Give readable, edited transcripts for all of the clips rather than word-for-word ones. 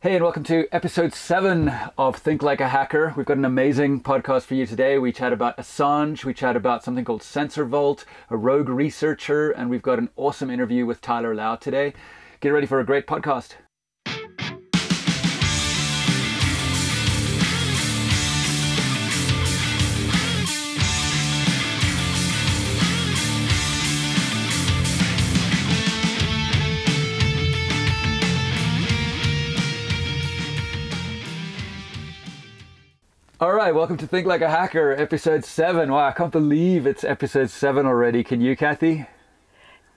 Hey, and welcome to episode 7 of Think Like a Hacker. We've got an amazing podcast for you today. We chat about Assange, we chat about something called Sensorvault, a rogue researcher, and we've got an awesome interview with Tyler Lau today. Get ready for a great podcast. All right, welcome to Think Like a Hacker, episode 7. Wow, I can't believe it's episode 7 already. Can you, Kathy?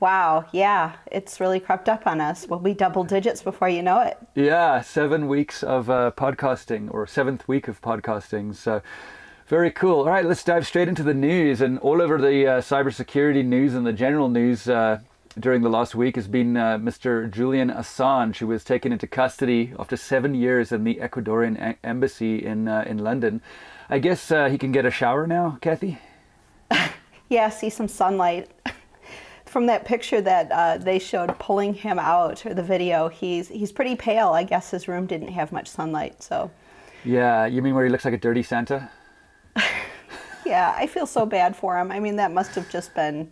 Wow, yeah, it's really crept up on us. We'll be double digits before you know it. Yeah, 7 weeks of podcasting, or 7th week of podcasting. So very cool. All right, let's dive straight into the news. And all over the cybersecurity news and the general news during the last week has been Mr. Julian Assange, who was taken into custody after 7 years in the Ecuadorian embassy in London. I guess he can get a shower now, Kathy? Yeah, see some sunlight. From that picture that they showed pulling him out, or the video, he's pretty pale. I guess his room didn't have much sunlight, so. Yeah, you mean where he looks like a dirty Santa? Yeah, I feel so bad for him. I mean, that must have just been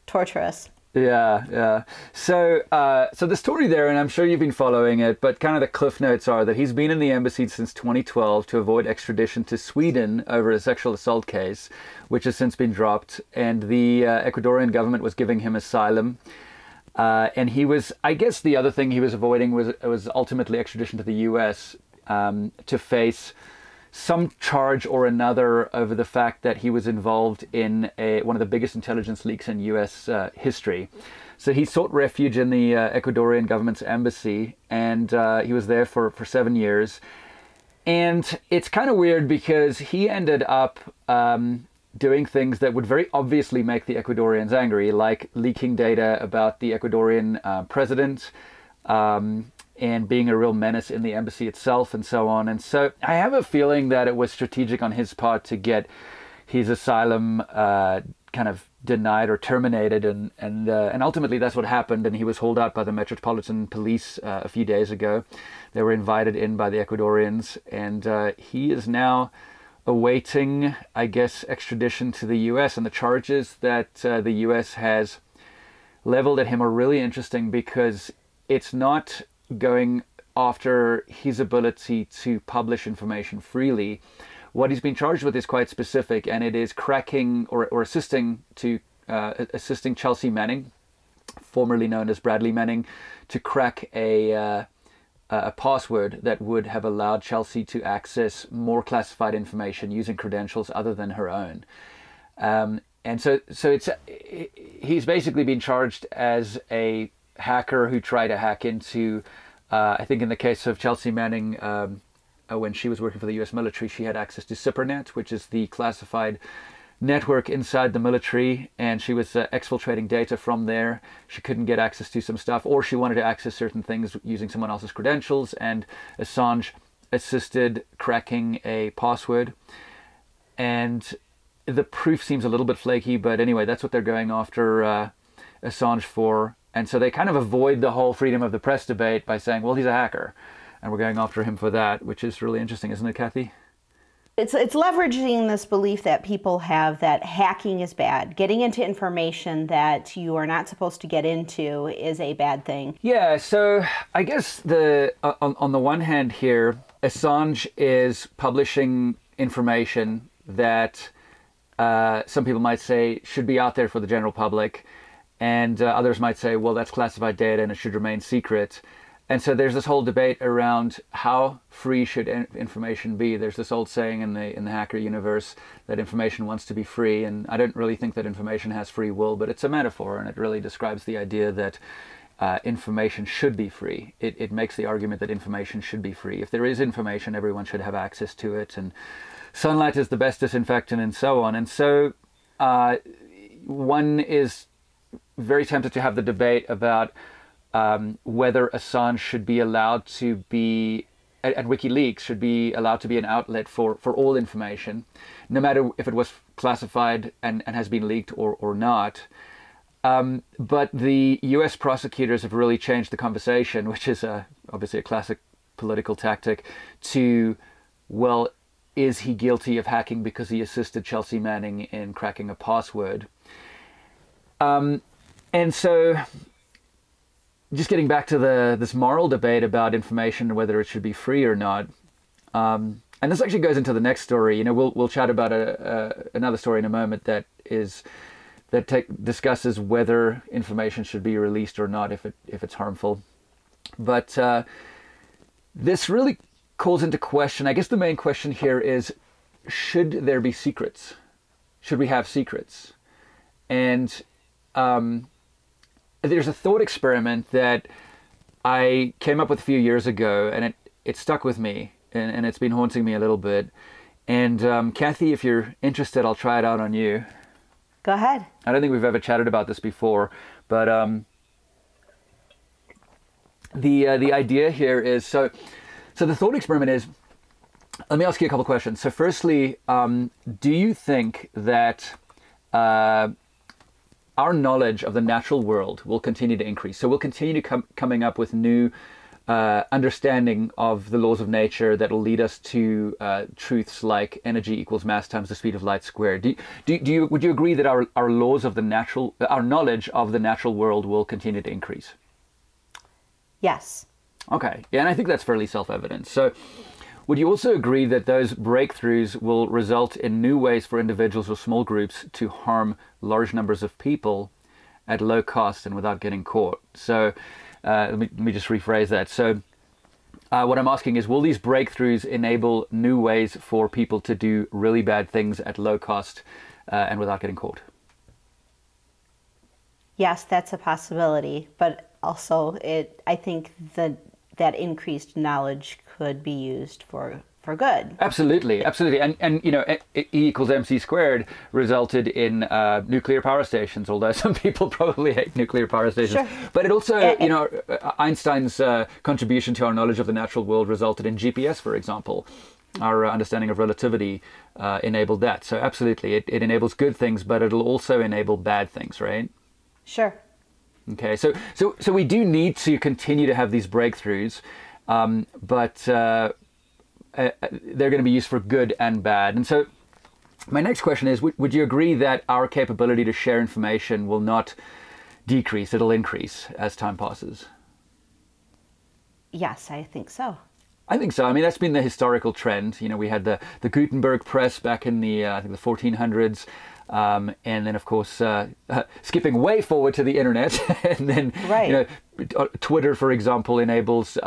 torturous. Yeah. So the story there, and I'm sure you've been following it, but kind of the cliff notes are that he's been in the embassy since 2012 to avoid extradition to Sweden over a sexual assault case, which has since been dropped. And the Ecuadorian government was giving him asylum. And he was, I guess the other thing he was avoiding was ultimately extradition to the US to face some charge or another over the fact that he was involved in one of the biggest intelligence leaks in US history. So he sought refuge in the Ecuadorian government's embassy, and he was there for 7 years. And it's kind of weird because he ended up doing things that would very obviously make the Ecuadorians angry, like leaking data about the Ecuadorian president, and being a real menace in the embassy itself and so on. And so I have a feeling that it was strategic on his part to get his asylum kind of denied or terminated. And ultimately that's what happened. And he was hauled out by the Metropolitan Police a few days ago. They were invited in by the Ecuadorians. And he is now awaiting, I guess, extradition to the US. And the charges that the US has leveled at him are really interesting because it's not going after his ability to publish information freely. What he's been charged with is quite specific, and it is cracking or assisting Chelsea Manning, formerly known as Bradley Manning, to crack a password that would have allowed Chelsea to access more classified information using credentials other than her own. And so he's basically been charged as a hacker who tried to hack into, I think in the case of Chelsea Manning, when she was working for the US military, she had access to SIPRNet, which is the classified network inside the military, and she was exfiltrating data from there. She couldn't get access to some stuff, or she wanted to access certain things using someone else's credentials, and Assange assisted cracking a password. And the proof seems a little bit flaky, but anyway, that's what they're going after Assange for. And so they kind of avoid the whole freedom of the press debate by saying, well, he's a hacker, and we're going after him for that, which is really interesting, isn't it, Kathy? It's leveraging this belief that people have that hacking is bad. Getting into information that you are not supposed to get into is a bad thing. Yeah, so I guess on the one hand here, Assange is publishing information that some people might say should be out there for the general public. And others might say, well, that's classified data and it should remain secret. And so there's this whole debate around how free should information be. There's this old saying in the hacker universe that information wants to be free. And I don't really think that information has free will, but it's a metaphor. And it really describes the idea that information should be free. It makes the argument that information should be free. If there is information, everyone should have access to it. And sunlight is the best disinfectant and so on. And so one is very tempted to have the debate about whether Assange should be allowed to be, at WikiLeaks, should be allowed to be an outlet for all information, no matter if it was classified and has been leaked or not. But the US prosecutors have really changed the conversation, which is obviously a classic political tactic, to, well, is he guilty of hacking because he assisted Chelsea Manning in cracking a password? And so, just getting back to this moral debate about information and whether it should be free or not. And this actually goes into the next story. You know, we'll chat about another story in a moment that discusses whether information should be released or not if it's harmful. But this really calls into question. I guess the main question here is: should there be secrets? Should we have secrets? And there's a thought experiment that I came up with a few years ago, and it stuck with me, and it's been haunting me a little bit. And Kathy, if you're interested, I'll try it out on you. Go ahead. I don't think we've ever chatted about this before, but the idea here is, so the thought experiment is, let me ask you a couple questions. So firstly, do you think that our knowledge of the natural world will continue to increase? So we'll continue to coming up with new understanding of the laws of nature that will lead us to truths like energy equals mass times the speed of light squared. Would you agree that our laws of the natural, our knowledge of the natural world will continue to increase? Yes. Okay. Yeah, and I think that's fairly self-evident. So would you also agree that those breakthroughs will result in new ways for individuals or small groups to harm large numbers of people at low cost and without getting caught? So let me just rephrase that. So what I'm asking is, will these breakthroughs enable new ways for people to do really bad things at low cost and without getting caught? Yes, that's a possibility. But also, I think that increased knowledge could be used for good. Absolutely, absolutely. And you know, E equals MC squared resulted in nuclear power stations, although some people probably hate nuclear power stations. Sure. But it also, Einstein's contribution to our knowledge of the natural world resulted in GPS, for example. Our understanding of relativity enabled that. So absolutely, it enables good things, but it'll also enable bad things, right? Sure. Okay, so we do need to continue to have these breakthroughs, but they're going to be used for good and bad. And so my next question is, would you agree that our capability to share information will not decrease, it'll increase as time passes? Yes, I think so. I think so. I mean, that's been the historical trend. You know, we had the Gutenberg press back in the, I think the 1400s. And then, of course, skipping way forward to the internet, and then, right. You know, Twitter, for example, enables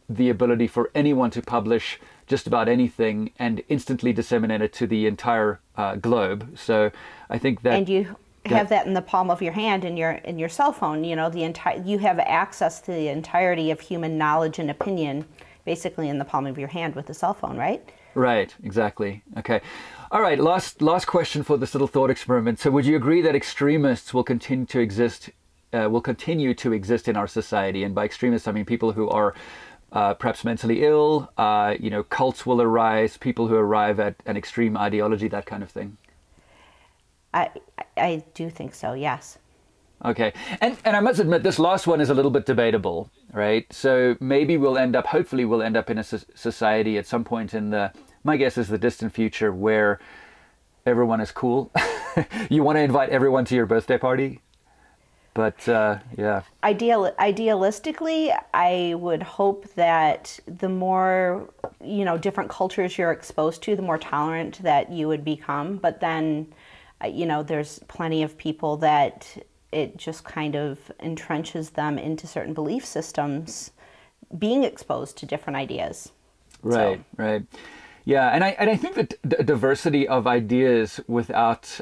the ability for anyone to publish just about anything and instantly disseminate it to the entire globe. So I think that, and you have that in the palm of your hand in your cell phone. You know, you have access to the entirety of human knowledge and opinion, basically in the palm of your hand with a cell phone, right? Right. Exactly. Okay. All right. Last question for this little thought experiment. So, would you agree that extremists will continue to exist? In our society, and by extremists, I mean people who are perhaps mentally ill. You know, cults will arise. People who arrive at an extreme ideology, that kind of thing. I do think so. Yes. Okay. And I must admit, this last one is a little bit debatable, right? So maybe hopefully we'll end up in a society at some point in my guess is the distant future, where everyone is cool. You want to invite everyone to your birthday party? But yeah. Idealistically, I would hope that the more, you know, different cultures you're exposed to, the more tolerant that you would become. But then, you know, there's plenty of people that it just kind of entrenches them into certain belief systems, being exposed to different ideas. Right, so. Right. Yeah, and I think that the diversity of ideas without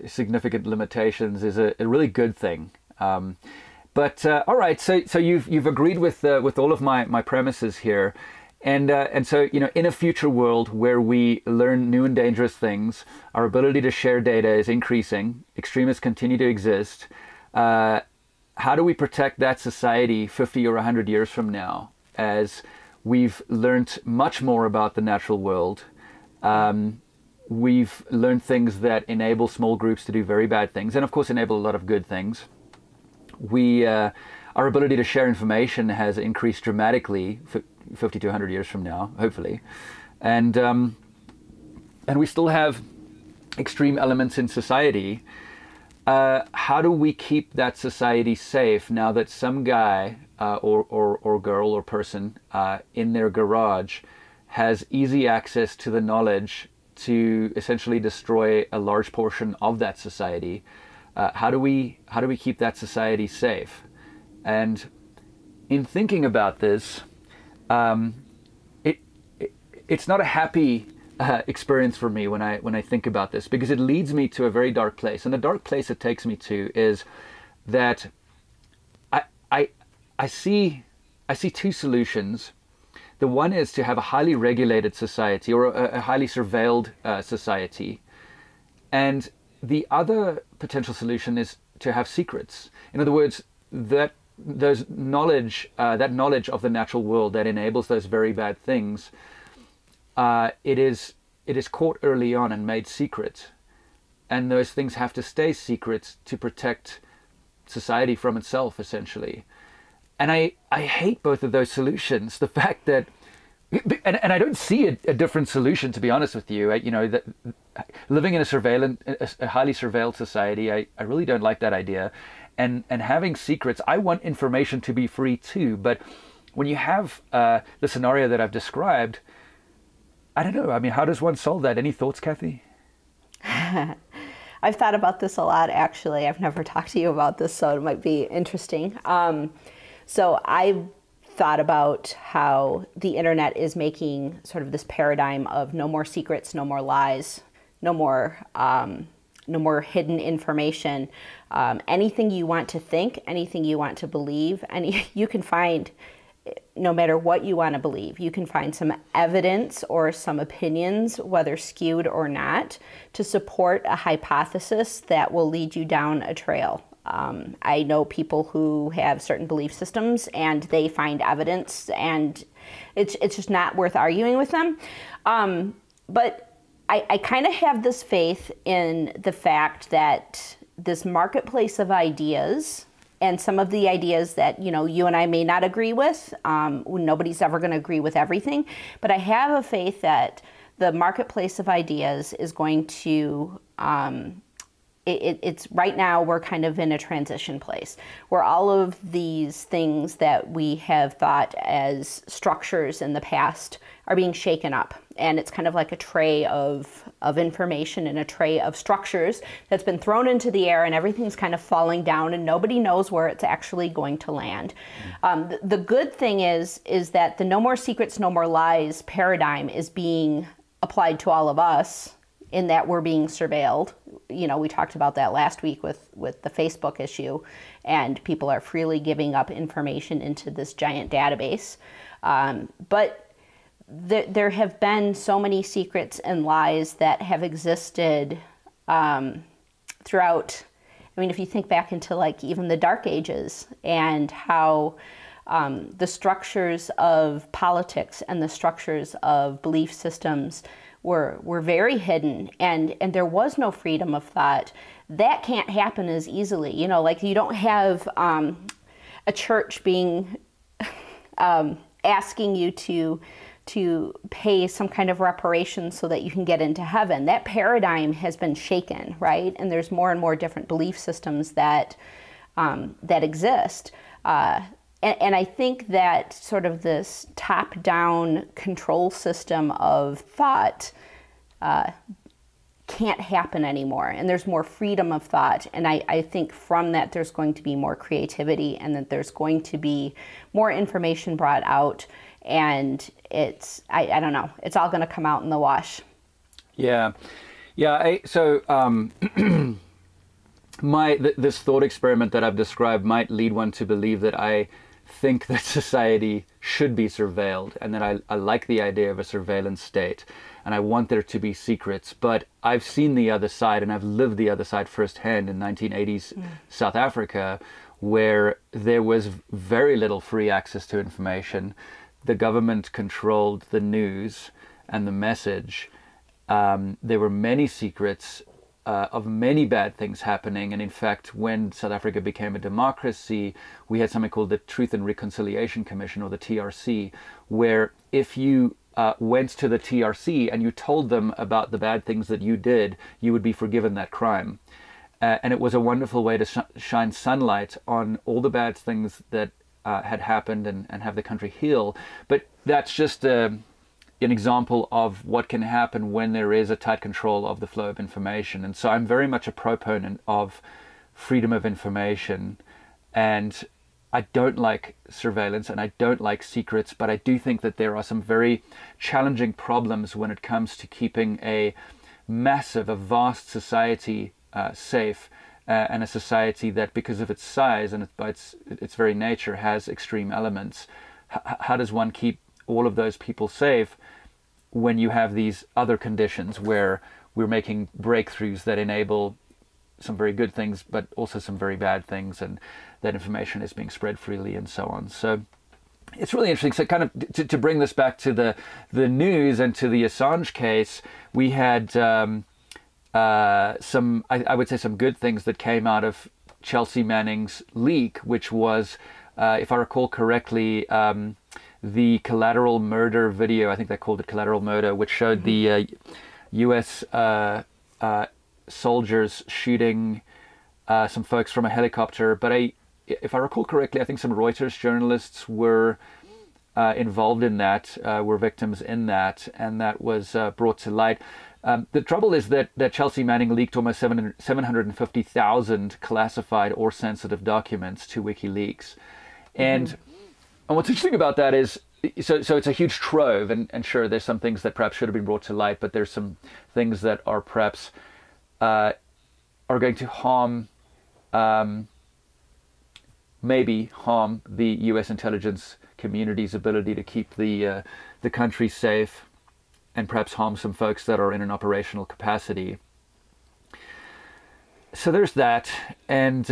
significant limitations is a really good thing. But all right, so you've agreed with all of my premises here, and so, you know, in a future world where we learn new and dangerous things, our ability to share data is increasing. Extremists continue to exist. How do we protect that society 50 or 100 years from now, as we've learned much more about the natural world? We've learned things that enable small groups to do very bad things, and of course enable a lot of good things. Our ability to share information has increased dramatically 50 to 100 years from now, hopefully. And we still have extreme elements in society. How do we keep that society safe now that some guy or girl or person in their garage has easy access to the knowledge to essentially destroy a large portion of that society? How do we keep that society safe? And in thinking about this, it's not a happy experience for me when I think about this, because it leads me to a very dark place. And the dark place it takes me to is that I see two solutions. The one is to have a highly regulated society, or a highly surveilled society, and the other potential solution is to have secrets. In other words, that knowledge of the natural world that enables those very bad things, it is caught early on and made secret, and those things have to stay secret to protect society from itself, essentially. And I hate both of those solutions. The fact that, and I don't see a different solution, to be honest with you. That living in a highly surveilled society, I really don't like that idea. And having secrets, I want information to be free too. But when you have the scenario that I've described, I don't know. I mean, how does one solve that? Any thoughts, Kathy? I've thought about this a lot, actually. I've never talked to you about this, so it might be interesting. So I've thought about how the internet is making sort of this paradigm of no more secrets, no more lies, no more hidden information. Anything you want to think, anything you want to believe, you can find, no matter what you want to believe. You can find some evidence or some opinions, whether skewed or not, to support a hypothesis that will lead you down a trail. I know people who have certain belief systems and they find evidence, and it's just not worth arguing with them. But I kind of have this faith in the fact that this marketplace of ideas, and some of the ideas that, you and I may not agree with, nobody's ever going to agree with everything, but I have a faith that the marketplace of ideas is going to, it's right now we're kind of in a transition place where all of these things that we have thought as structures in the past are being shaken up. And it's kind of like a tray of information and a tray of structures that's been thrown into the air, and everything's kind of falling down and nobody knows where it's actually going to land. The good thing is that the no more secrets, no more lies paradigm is being applied to all of us, in that we're being surveilled. We talked about that last week with the Facebook issue, and people are freely giving up information into this giant database. But there have been so many secrets and lies that have existed throughout. I mean, if you think back into like even the Dark Ages, and how the structures of politics and the structures of belief systems were very hidden, and there was no freedom of thought. That can't happen as easily. Like you don't have a church being asking you to pay some kind of reparation so that you can get into heaven. That paradigm has been shaken, right? And there's more and more different belief systems that exist. And I think that sort of this top-down control system of thought can't happen anymore. And there's more freedom of thought. And I think from that there's going to be more creativity, and that there's going to be more information brought out. And I don't know, it's all going to come out in the wash. Yeah. So this thought experiment that I've described might lead one to believe that I think that society should be surveilled, and that I like the idea of a surveillance state, and I want there to be secrets. But I've seen the other side, and I've lived the other side firsthand in 1980s South Africa, where there was very little free access to information. The government controlled the news and the message. There were many secrets. of many bad things happening. And in fact, when South Africa became a democracy, we had something called the Truth and Reconciliation Commission, or the TRC, where if you went to the TRC and you told them about the bad things that you did, you would be forgiven that crime. And it was a wonderful way to shine sunlight on all the bad things that had happened and have the country heal. But that's just an example of what can happen when there is a tight control of the flow of information. And so I'm very much a proponent of freedom of information, and I don't like surveillance and I don't like secrets, but I do think that there are some very challenging problems when it comes to keeping a vast society safe, and a society that, because of its size and by its very nature, has extreme elements. How does one keep all of those people safe when you have these other conditions where we're making breakthroughs that enable some very good things, but also some very bad things, and that information is being spread freely and so on? So it's really interesting. So kind of to bring this back to the news and to the Assange case, we had some, I would say, some good things that came out of Chelsea Manning's leak, which was, if I recall correctly, the collateral murder video. I think they called it collateral murder, which showed the U.S. Soldiers shooting some folks from a helicopter. But if I recall correctly, I think some Reuters journalists were involved in that, were victims in that, and that was brought to light. The trouble is that Chelsea Manning leaked almost 750,000 classified or sensitive documents to WikiLeaks. And what's interesting about that is, so it's a huge trove, and sure, there's some things that perhaps should have been brought to light, but there's some things that are perhaps are going to harm, maybe harm the U.S. intelligence community's ability to keep the country safe, and perhaps harm some folks that are in an operational capacity. So there's that, and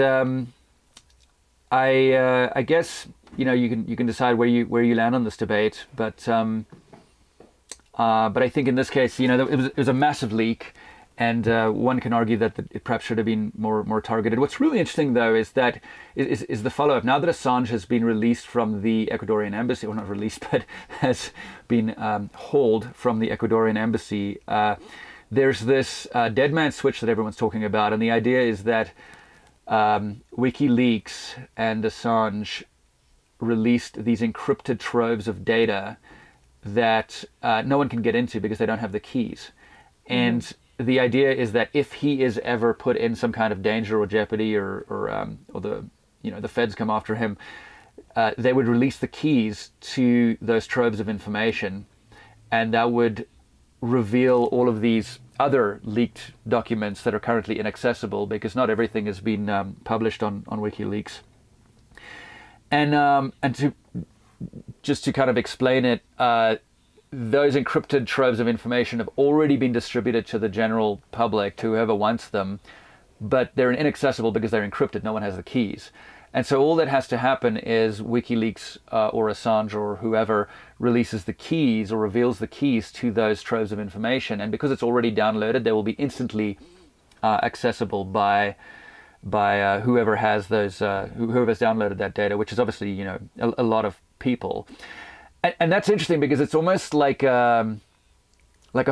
I guess, you can decide where you land on this debate, but I think in this case, it was a massive leak, and one can argue that it perhaps should have been more targeted. What's really interesting, though, is that is the follow-up. Now that Assange has been released from the Ecuadorian embassy, or not released, but has been hauled from the Ecuadorian embassy, there's this dead man switch that everyone's talking about, and the idea is that WikiLeaks and Assange released these encrypted troves of data that no one can get into because they don't have the keys. And the idea is that if he is ever put in some kind of danger or jeopardy, or the feds come after him, they would release the keys to those troves of information, and that would reveal all of these other leaked documents that are currently inaccessible, because not everything has been published on WikiLeaks. And to kind of explain it, those encrypted troves of information have already been distributed to the general public, to whoever wants them, but they're inaccessible because they're encrypted. No one has the keys. And so all that has to happen is WikiLeaks or Assange or whoever releases the keys or reveals the keys to those troves of information. And because it's already downloaded, they will be instantly accessible by whoever has those, whoever's downloaded that data, which is obviously, a lot of people. And that's interesting because it's almost like a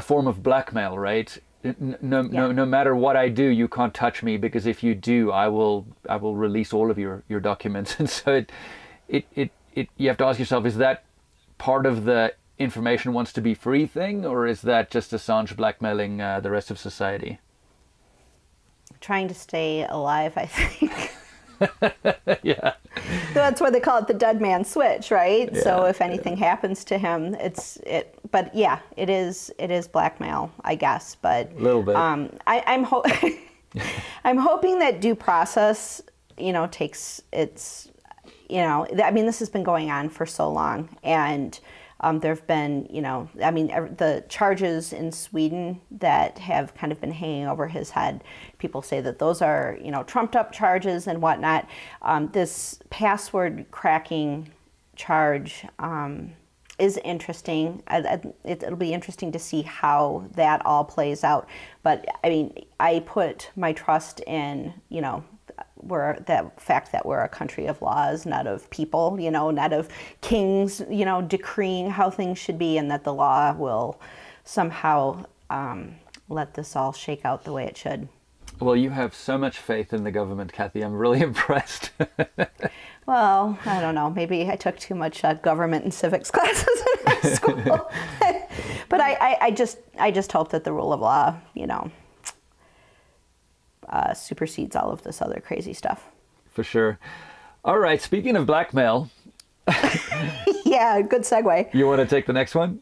form of blackmail, right? No matter what I do, you can't touch me, because if you do, I will release all of your documents. And so you have to ask yourself, is that part of the information wants to be free thing, or is that just Assange blackmailing the rest of society? Trying to stay alive, I think. Yeah. That's why they call it the dead man switch, right? Yeah. So if anything happens to him, but yeah, it is blackmail, I guess. But a little bit. I'm hoping that due process, takes its, this has been going on for so long, and there have been, the charges in Sweden that have kind of been hanging over his head. People say that those are, trumped up charges and whatnot. This password cracking charge is interesting. It'll be interesting to see how that all plays out. But I mean, I put my trust in, you know, that fact that we're a country of laws, not of people, you know, not of kings, you know, decreeing how things should be, and that the law will somehow let this all shake out the way it should. Well, you have so much faith in the government, Kathy. I'm really impressed. Well, I don't know. Maybe I took too much government and civics classes in high school. But I just hope that the rule of law, you know, supersedes all of this other crazy stuff. For sure. All right. Speaking of blackmail. Yeah, good segue. You want to take the next one?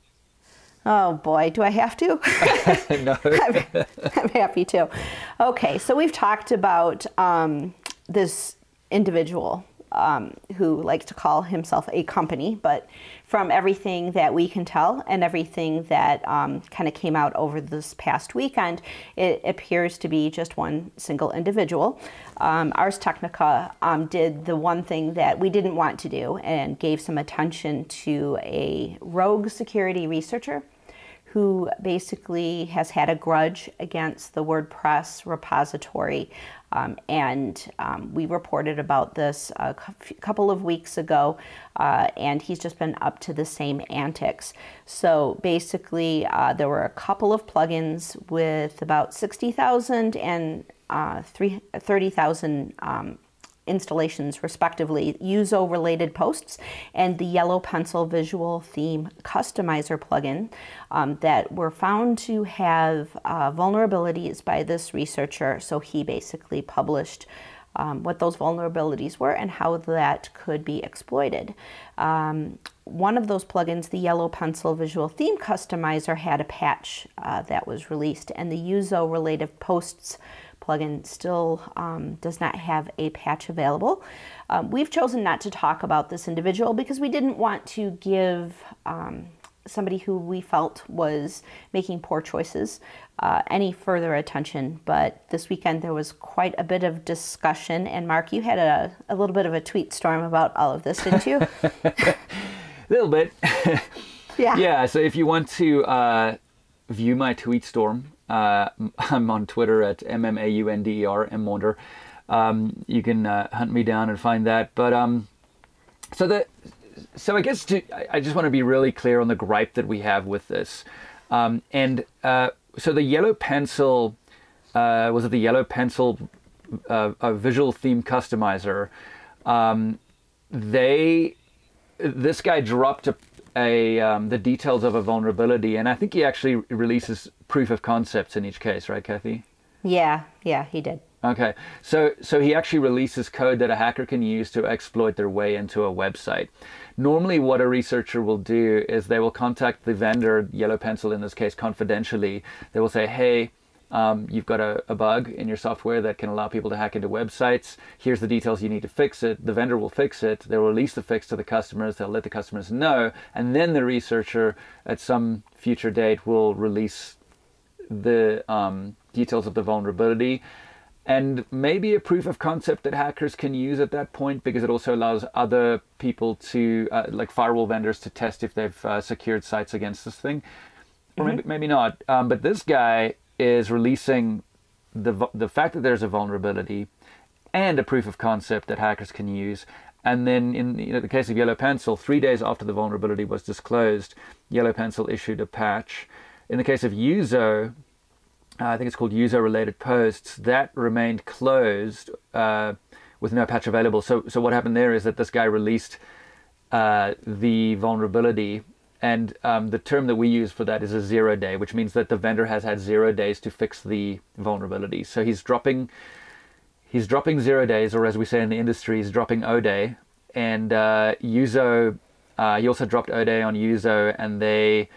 Oh boy, do I have to? No. I'm happy to. Okay, so we've talked about this individual who likes to call himself a company, but from everything that we can tell and everything that kind of came out over this past weekend, it appears to be just one single individual. Ars Technica did the one thing that we didn't want to do and gave some attention to a rogue security researcher who basically has had a grudge against the WordPress repository. And we reported about this a couple of weeks ago, and he's just been up to the same antics. So basically, there were a couple of plugins with about 60,000 and 30,000 installations respectively, Uzo-related posts, and the Yellow Pencil Visual Theme Customizer plugin that were found to have vulnerabilities by this researcher. So he basically published what those vulnerabilities were and how that could be exploited. One of those plugins, the Yellow Pencil Visual Theme Customizer, had a patch that was released, and the Uzo-related posts plugin still does not have a patch available. We've chosen not to talk about this individual because we didn't want to give somebody who we felt was making poor choices any further attention. But this weekend there was quite a bit of discussion, and Mark, you had a little bit of a tweet storm about all of this, didn't you? A little bit. Yeah. Yeah, so if you want to view my tweet storm, I'm on Twitter at MMAUNDER, Maunder. You can hunt me down and find that. But so I guess I just want to be really clear on the gripe that we have with this. So the Yellow Pencil, was it the Yellow Pencil Visual Theme Customizer? This guy dropped the details of a vulnerability, and I think he actually releases proof of concepts in each case, right, Kathy? Yeah, he did. Okay, so he actually releases code that a hacker can use to exploit their way into a website. Normally what a researcher will do is they will contact the vendor, Yellow Pencil in this case, confidentially. They will say, hey, you've got a bug in your software that can allow people to hack into websites. Here's the details you need to fix it. The vendor will fix it. They'll release the fix to the customers. They'll let the customers know. And then the researcher at some future date will release the details of the vulnerability. And maybe a proof of concept that hackers can use at that point, because it also allows other people to, like firewall vendors, to test if they've secured sites against this thing. Or maybe not. But this guy is releasing the fact that there's a vulnerability and a proof of concept that hackers can use. And then in the case of Yellow Pencil, 3 days after the vulnerability was disclosed, Yellow Pencil issued a patch. In the case of Uzo, I think it's called Uzo-related posts, that remained closed with no patch available. So what happened there is that this guy released the vulnerability, and the term that we use for that is a 0 day, which means that the vendor has had 0 days to fix the vulnerability. So he's dropping 0 days, or as we say in the industry, he's dropping O-day. And Uzo, he also dropped O-day on Uzo, and they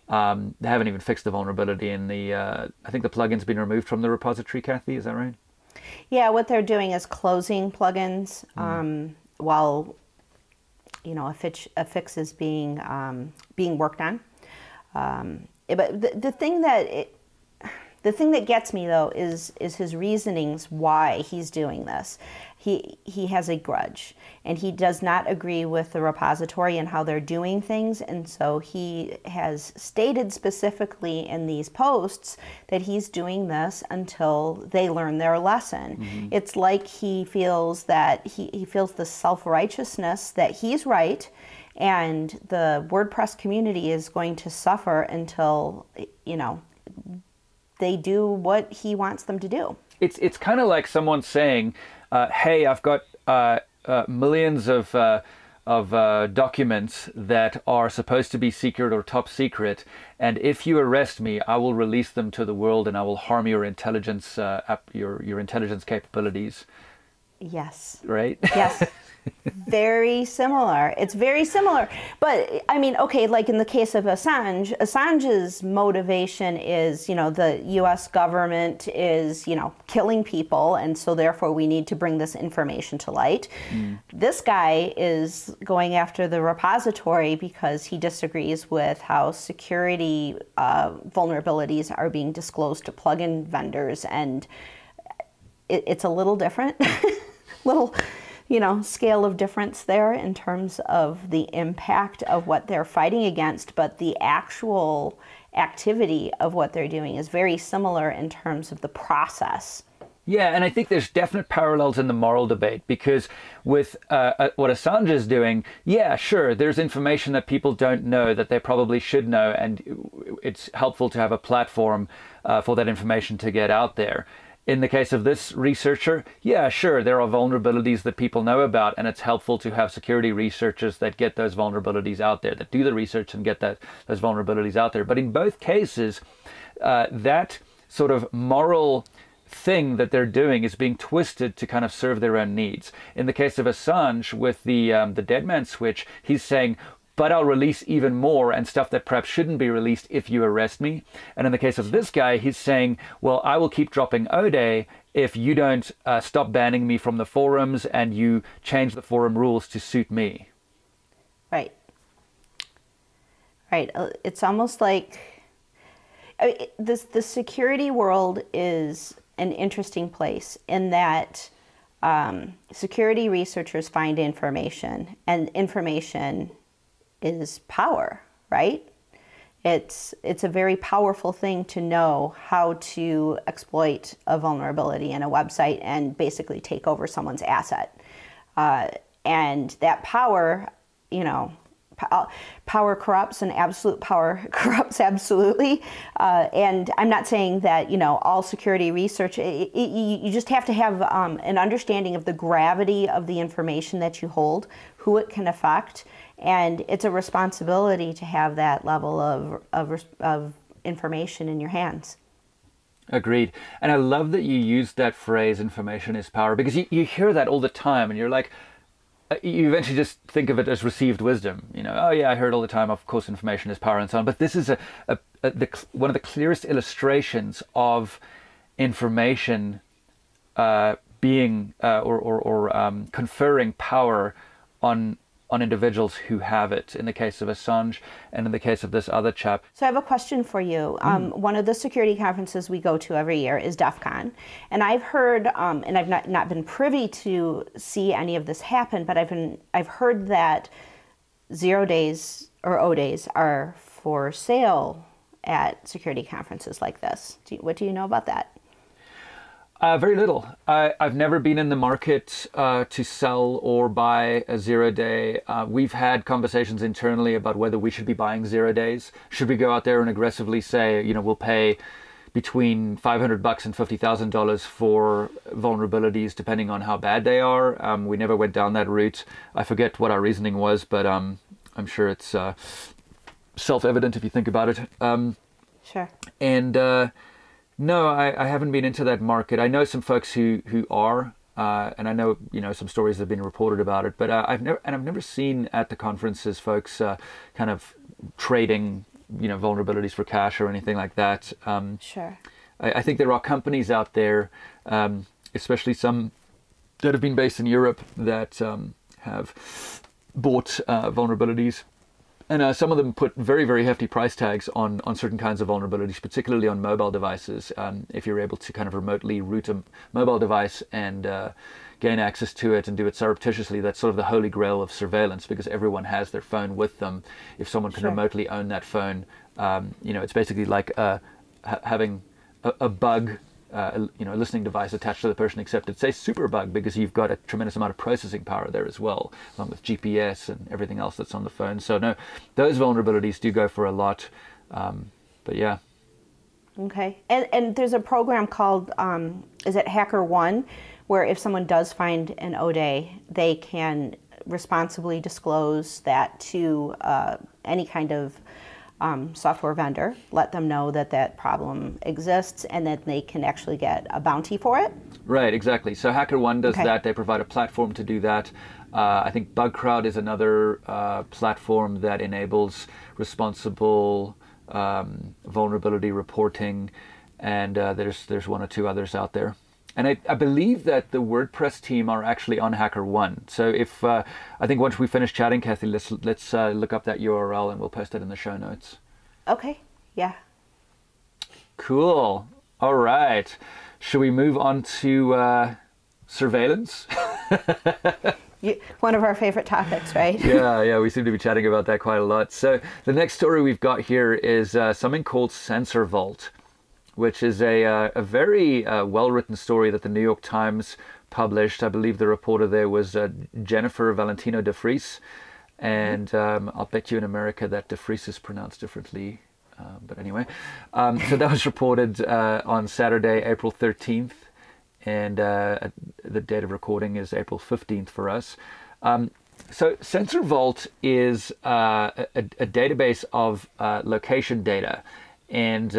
haven't even fixed the vulnerability. And I think the plugin's been removed from the repository, Kathy, is that right? Yeah, what they're doing is closing plugins while a fix is being worked on. But the thing that The thing that gets me, though, is his reasonings why he's doing this. He has a grudge, and he does not agree with the repository and how they're doing things, and so he has stated specifically in these posts that he's doing this until they learn their lesson. It's like he feels that he feels the self-righteousness that he's right, and the WordPress community is going to suffer until, you know, they do what he wants them to do. It's kind of like someone saying, hey, I've got millions of documents that are supposed to be secret or top secret, and if you arrest me, I will release them to the world and I will harm your intelligence, your intelligence capabilities. Yes. Right? Yes. Very similar. It's very similar. But I mean, okay, like in the case of Assange, Assange's motivation is, you know, the US government is, you know, killing people, and so therefore we need to bring this information to light. This guy is going after the repository because he disagrees with how security vulnerabilities are being disclosed to plugin vendors, and it's a little different. Little, you know, scale of difference there in terms of the impact of what they're fighting against, but the actual activity of what they're doing is very similar in terms of the process. Yeah, and I think there's definite parallels in the moral debate, because with what Assange is doing, yeah, sure, there's information that people don't know that they probably should know, and it's helpful to have a platform for that information to get out there. In the case of this researcher, yeah, sure, there are vulnerabilities that people know about, and it's helpful to have security researchers that get those vulnerabilities out there, that do the research and get those vulnerabilities out there. But in both cases, that sort of moral thing that they're doing is being twisted to kind of serve their own needs. In the case of Assange, with the dead man switch, he's saying, but I'll release even more and stuff that perhaps shouldn't be released if you arrest me. And in the case of this guy, he's saying, well, I will keep dropping Ode if you don't stop banning me from the forums and you change the forum rules to suit me. Right. Right. It's almost like the security world is an interesting place in that security researchers find information, and information is power, right? It's a very powerful thing to know how to exploit a vulnerability in a website and basically take over someone's asset. And that power, you know, power corrupts, and absolute power corrupts absolutely. And I'm not saying that, you know, all security research, you just have to have an understanding of the gravity of the information that you hold, who it can affect, and it's a responsibility to have that level of information in your hands. Agreed. And I love that you used that phrase, information is power, because you hear that all the time, and you're like, you eventually just think of it as received wisdom. You know, oh yeah, I heard all the time, of course, information is power and so on. But this is one of the clearest illustrations of information being conferring power on individuals who have it, in the case of Assange and in the case of this other chap. So I have a question for you. One of the security conferences we go to every year is DEF CON. And I've heard, and I've not been privy to see any of this happen, but I've heard that 0 days or O days are for sale at security conferences like this. What do you know about that? Very little. I've never been in the market to sell or buy a 0 day. We've had conversations internally about whether we should be buying 0 days. Should we go out there and aggressively say, you know, we'll pay between $500 and $50,000 for vulnerabilities, depending on how bad they are. We never went down that route. I forget what our reasoning was, but I'm sure it's self-evident if you think about it. Sure. And no, I haven't been into that market. I know some folks who are, and I know, you know, some stories have been reported about it. But I've never seen at the conferences folks kind of trading, you know, vulnerabilities for cash or anything like that. Sure. I think there are companies out there, especially some that have been based in Europe, that have bought vulnerabilities And some of them put very, very hefty price tags on certain kinds of vulnerabilities, particularly on mobile devices. If you're able to kind of remotely root a mobile device and gain access to it and do it surreptitiously, that's sort of the holy grail of surveillance, because everyone has their phone with them. If someone can remotely own that phone, it's basically like having a bug, a listening device attached to the person, except it's a super bug because you've got a tremendous amount of processing power there as well, along with GPS and everything else that's on the phone. So no, those vulnerabilities do go for a lot. But yeah. Okay. And there's a program called, is it HackerOne, where if someone does find an ODay, they can responsibly disclose that to any kind of software vendor, let them know that that problem exists, and that they can actually get a bounty for it. Right, exactly. So HackerOne does that. They provide a platform to do that. I think BugCrowd is another platform that enables responsible vulnerability reporting, and there's one or two others out there. And I believe that the WordPress team are actually on HackerOne. So if I think once we finish chatting, Kathy, let's look up that URL and we'll post it in the show notes. Okay. Yeah. Cool. All right. Should we move on to surveillance? One of our favorite topics, right? Yeah, we seem to be chatting about that quite a lot. So the next story we've got here is something called Sensorvault, which is a very well-written story that the New York Times published. I believe the reporter there was Jennifer Valentino de Vries, and I'll bet you in America that de Vries is pronounced differently. But anyway, so that was reported on Saturday, April 13th, and the date of recording is April 15th for us. So Sensorvault is a database of location data. And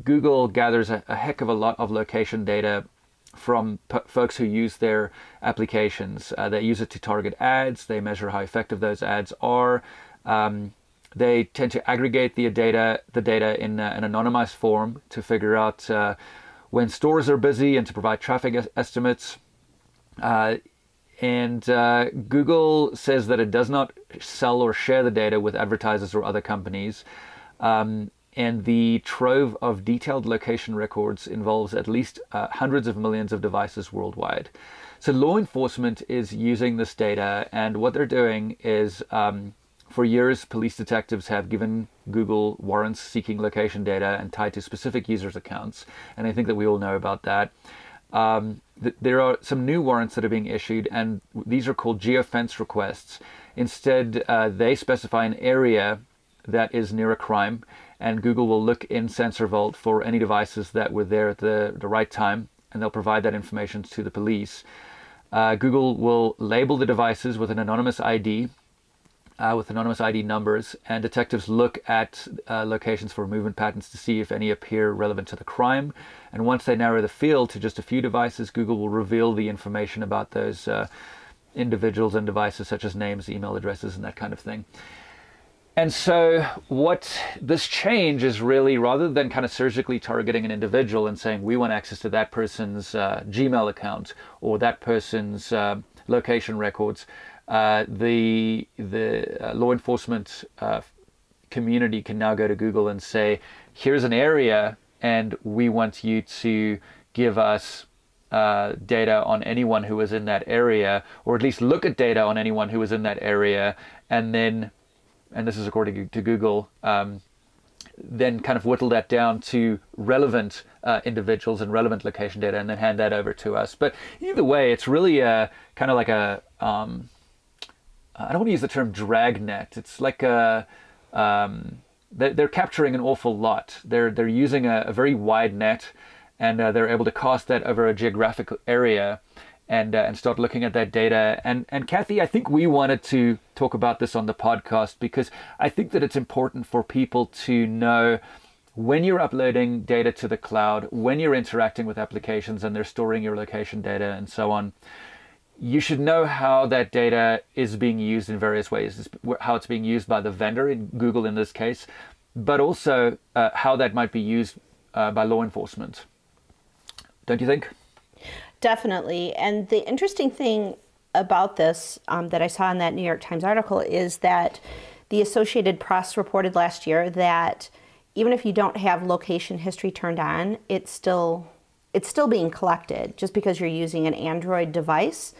Google gathers a heck of a lot of location data from folks who use their applications. They use it to target ads. They measure how effective those ads are. They tend to aggregate the data in an anonymized form to figure out when stores are busy and to provide traffic estimates. And Google says that it does not sell or share the data with advertisers or other companies. And the trove of detailed location records involves at least hundreds of millions of devices worldwide. So law enforcement is using this data, and what they're doing is, for years, police detectives have given Google warrants seeking location data and tied to specific users' accounts, and I think that we all know about that. There are some new warrants that are being issued, and these are called geofence requests. Instead, they specify an area that is near a crime, and Google will look in Sensorvault for any devices that were there at the right time, and they'll provide that information to the police. Google will label the devices with an anonymous ID, with anonymous ID numbers, and detectives look at locations for movement patterns to see if any appear relevant to the crime. And once they narrow the field to just a few devices, Google will reveal the information about those individuals and devices, such as names, email addresses, and that kind of thing. And so what this change is really, rather than kind of surgically targeting an individual and saying we want access to that person's Gmail account or that person's location records, the law enforcement community can now go to Google and say, here's an area and we want you to give us data on anyone who was in that area, or at least look at data on anyone who was in that area, and then, and this is according to Google, then kind of whittle that down to relevant individuals and relevant location data, and then hand that over to us. But either way, it's really kind of like a, I don't want to use the term dragnet. It's like they're capturing an awful lot. They're using a very wide net, and they're able to cast that over a geographic area, and start looking at that data. And Kathy, I think we wanted to talk about this on the podcast because I think that it's important for people to know when you're uploading data to the cloud, when you're interacting with applications and they're storing your location data and so on, you should know how that data is being used in various ways, how it's being used by the vendor, in Google in this case, but also how that might be used by law enforcement. Don't you think? Definitely. And the interesting thing about this that I saw in that New York Times article is that the Associated Press reported last year that even if you don't have location history turned on, it's still being collected. Just because you're using an Android device,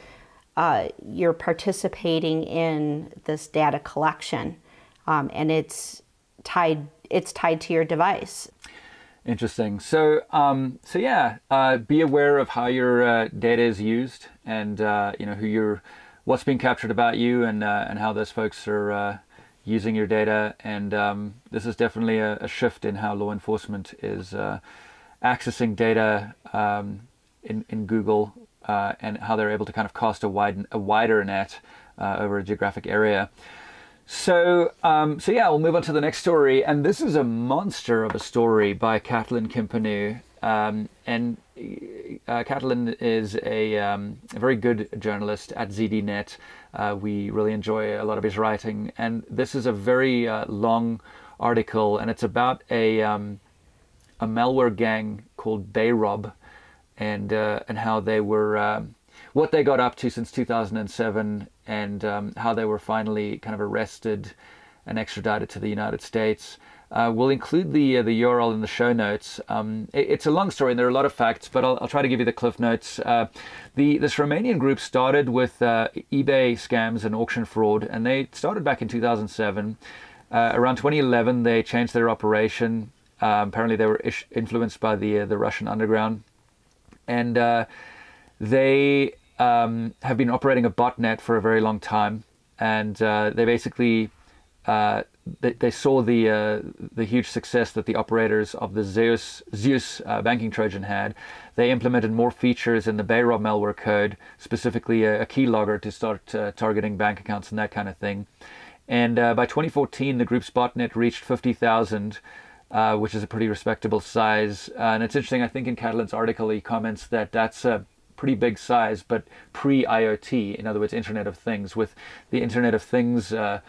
you're participating in this data collection, and it's tied to your device. Interesting. So, be aware of how your data is used, and what's being captured about you, and how those folks are using your data. And this is definitely a shift in how law enforcement is accessing data in Google, and how they're able to kind of cast a wider net over a geographic area. So we'll move on to the next story, and this is a monster of a story by Caitlin Kimpanu. And Caitlin is a very good journalist at ZDNet. We really enjoy a lot of his writing, and this is a very long article, and it's about a malware gang called Bayrob, and how they were what they got up to since 2007, and how they were finally kind of arrested and extradited to the United States. We'll include the URL in the show notes. It's a long story and there are a lot of facts, but I'll try to give you the cliff notes. This Romanian group started with eBay scams and auction fraud, and they started back in 2007. Around 2011, they changed their operation. Apparently, they were influenced by the Russian underground, and they have been operating a botnet for a very long time, and they basically they saw the huge success that the operators of the Zeus banking Trojan had. They implemented more features in the Bayrob malware code, specifically a keylogger to start targeting bank accounts and that kind of thing. And by 2014, the group's botnet reached 50,000, which is a pretty respectable size. And it's interesting, I think in Caitlin's article, he comments that that's a pretty big size, but pre-IoT, in other words, Internet of Things. With the Internet of Things, the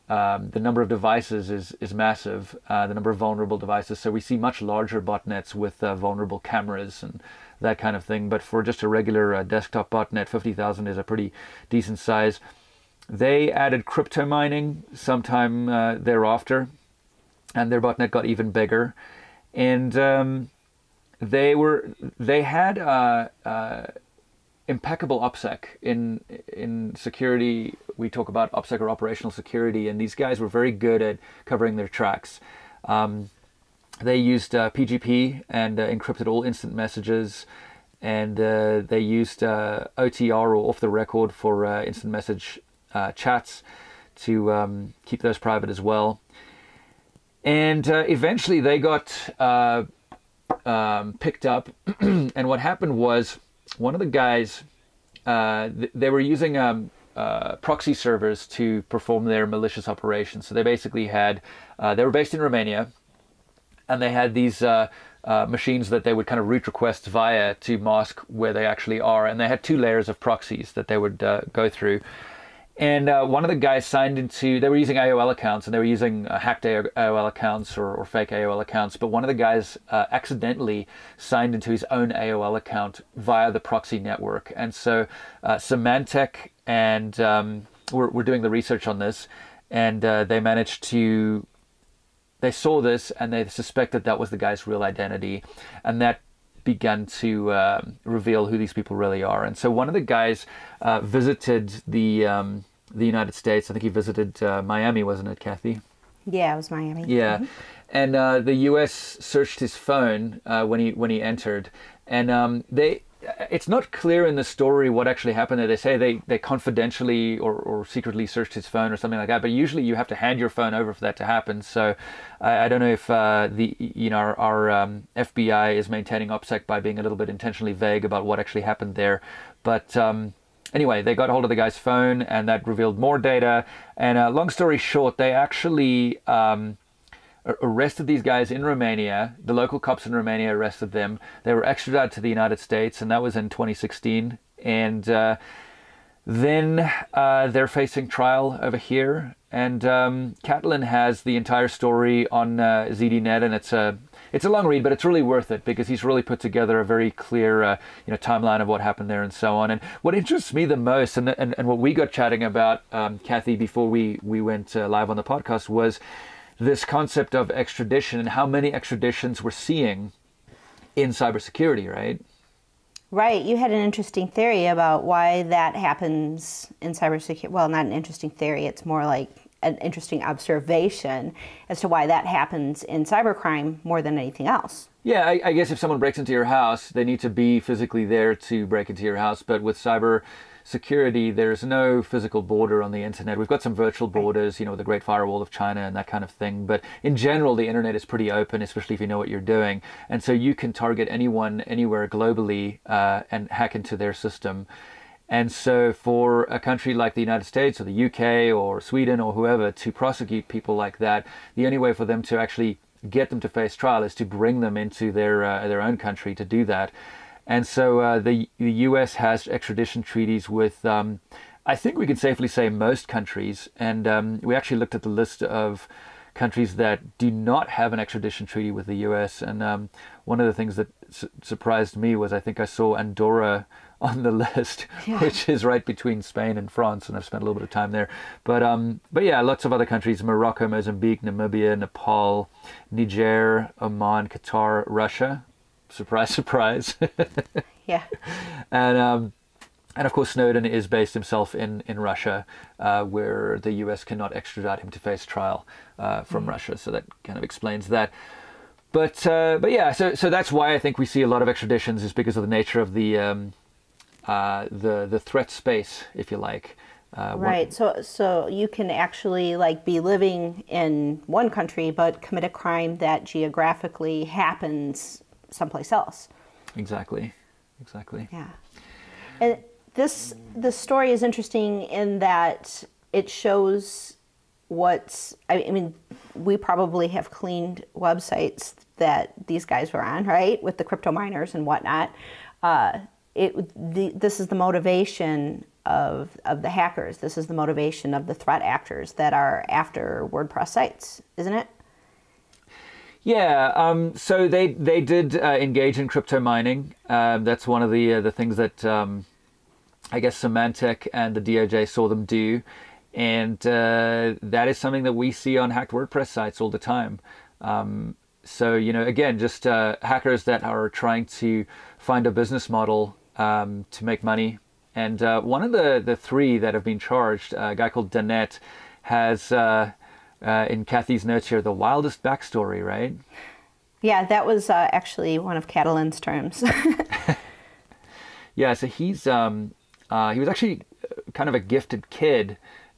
number of devices is massive, the number of vulnerable devices. So we see much larger botnets with vulnerable cameras and that kind of thing. But for just a regular desktop botnet, 50,000 is a pretty decent size. They added crypto mining sometime thereafter, and their botnet got even bigger. And they had impeccable OPSEC in security. We talk about OPSEC or operational security, and these guys were very good at covering their tracks. They used PGP and encrypted all instant messages, and they used OTR or off the record for instant message chats to keep those private as well. And eventually they got picked up, and what happened was one of the guys, they were using proxy servers to perform their malicious operations. So they basically had, they were based in Romania, and they had these machines that they would kind of route requests via to mask where they actually are. And they had two layers of proxies that they would go through. And one of the guys signed into, they were using AOL accounts, and they were using hacked AOL accounts or fake AOL accounts. But one of the guys accidentally signed into his own AOL account via the proxy network. And so Symantec and were doing the research on this, and they managed to, they saw this and they suspected that was the guy's real identity. And that began to reveal who these people really are. And so one of the guys visited the United States. I think he visited Miami, wasn't it, Kathy? Yeah, it was Miami. Yeah, Mm-hmm. And the U.S. searched his phone when he entered, and it's not clear in the story what actually happened there. They say they confidentially or secretly searched his phone or something like that. But usually you have to hand your phone over for that to happen. So I don't know if our FBI is maintaining OPSEC by being a little bit intentionally vague about what actually happened there. But anyway, they got hold of the guy's phone, and that revealed more data. And long story short, they actually arrested these guys in Romania. The local cops in Romania arrested them. They were extradited to the United States, and that was in 2016. And then they're facing trial over here. And Caitlin has the entire story on ZDNet, and it's a long read, but it's really worth it because he's really put together a very clear timeline of what happened there and so on. And what interests me the most, and what we got chatting about, Kathy, before we went live on the podcast, was this concept of extradition and how many extraditions we're seeing in cybersecurity, right? Right. You had an interesting theory about why that happens in cybersecurity. Well, not an interesting theory. It's more like an interesting observation as to why that happens in cybercrime more than anything else. Yeah, I guess if someone breaks into your house, they need to be physically there to break into your house. But with cyber security, there's no physical border on the internet. We've got some virtual borders, the Great Firewall of China and that kind of thing. But in general, the internet is pretty open, especially if you know what you're doing. And so you can target anyone, anywhere globally and hack into their system. And so for a country like the United States or the UK or Sweden or whoever to prosecute people like that, the only way for them to actually get them to face trial is to bring them into their own country to do that. And so the US has extradition treaties with, I think we can safely say, most countries. And we actually looked at the list of countries that do not have an extradition treaty with the US. And one of the things that surprised me was I think I saw Andorra on the list, which is right between Spain and France, and I've spent a little bit of time there. But yeah, lots of other countries: Morocco, Mozambique, Namibia, Nepal, Niger, Oman, Qatar, Russia. Surprise, surprise. Yeah. And of course, Snowden is based himself in Russia, where the US cannot extradite him to face trial from Russia. So that kind of explains that. But yeah, so that's why I think we see a lot of extraditions, is because of the nature of the threat space, if you like. Right. So you can actually be living in one country but commit a crime that geographically happens someplace else. Exactly. Yeah. And this story is interesting in that it shows I mean, we probably have cleaned websites that these guys were on, right, with the crypto miners and whatnot. This is the motivation of the hackers. This is the motivation of the threat actors that are after WordPress sites, isn't it? Yeah. So they did engage in crypto mining. That's one of the things that I guess Symantec and the DOJ saw them do, and that is something that we see on hacked WordPress sites all the time. So again, just hackers that are trying to find a business model to make money. And one of the three that have been charged, a guy called Danette, has, in Kathy's notes here, the wildest backstory, right? Yeah, that was actually one of Catalan's terms. Yeah, so he was actually kind of a gifted kid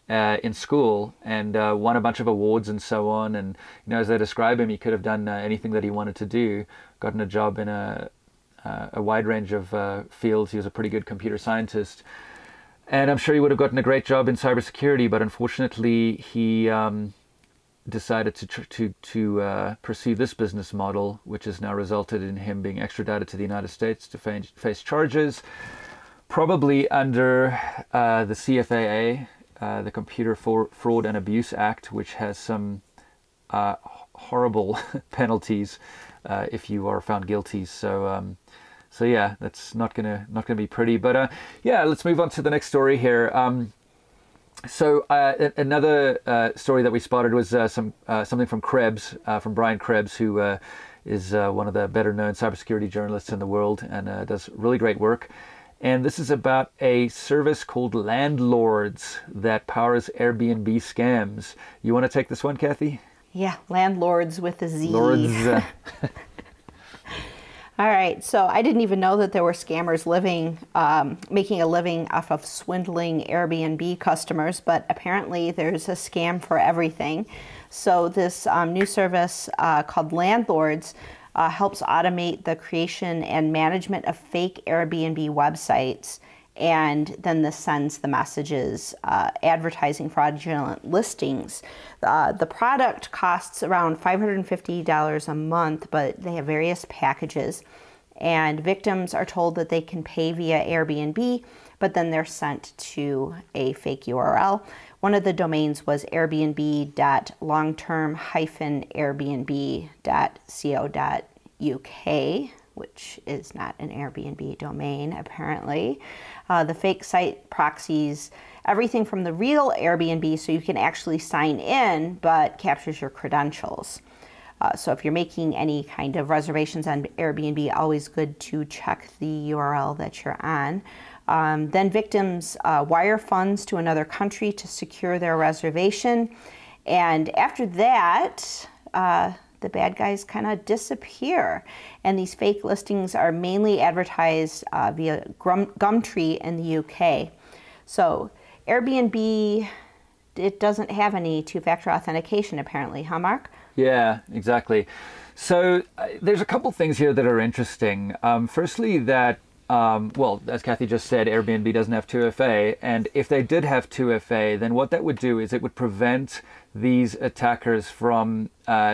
in school, and won a bunch of awards and so on. And as they describe him, he could have done anything that he wanted to do, gotten a job in a wide range of fields. He was a pretty good computer scientist, and I'm sure he would have gotten a great job in cybersecurity. But unfortunately, he decided to pursue this business model, which has now resulted in him being extradited to the United States to face charges, probably under the CFAA, the Computer Fraud and Abuse Act, which has some horrible penalties if you are found guilty. So yeah, that's not gonna be pretty. But yeah, let's move on to the next story here. So another story that we spotted was something from Krebs, from Brian Krebs, who is one of the better known cybersecurity journalists in the world, and does really great work. And this is about a service called Landlords that powers Airbnb scams. You want to take this one, Kathy? Yeah, Landlords with a Z. Lordz. All right, so I didn't even know that there were scammers making a living off of swindling Airbnb customers, but apparently there's a scam for everything. So this new service called Landlords helps automate the creation and management of fake Airbnb websites, and then this sends the messages advertising fraudulent listings. The product costs around $550 a month, but they have various packages, and victims are told that they can pay via Airbnb, but then they're sent to a fake URL one of the domains was airbnb.longterm-airbnb.co.uk, which is not an Airbnb domain, apparently. The fake site proxies everything from the real Airbnb, so you can actually sign in, but captures your credentials. So if you're making any kind of reservations on Airbnb, always good to check the URL that you're on. Then victims wire funds to another country to secure their reservation. And after that, the bad guys kind of disappear. And these fake listings are mainly advertised via Gumtree in the UK. So Airbnb, it doesn't have any two-factor authentication apparently, huh, Mark? Yeah, exactly. So there's a couple things here that are interesting. Firstly, that well, as Kathy just said, Airbnb doesn't have 2FA, and if they did have 2FA, then what that would do is it would prevent these attackers from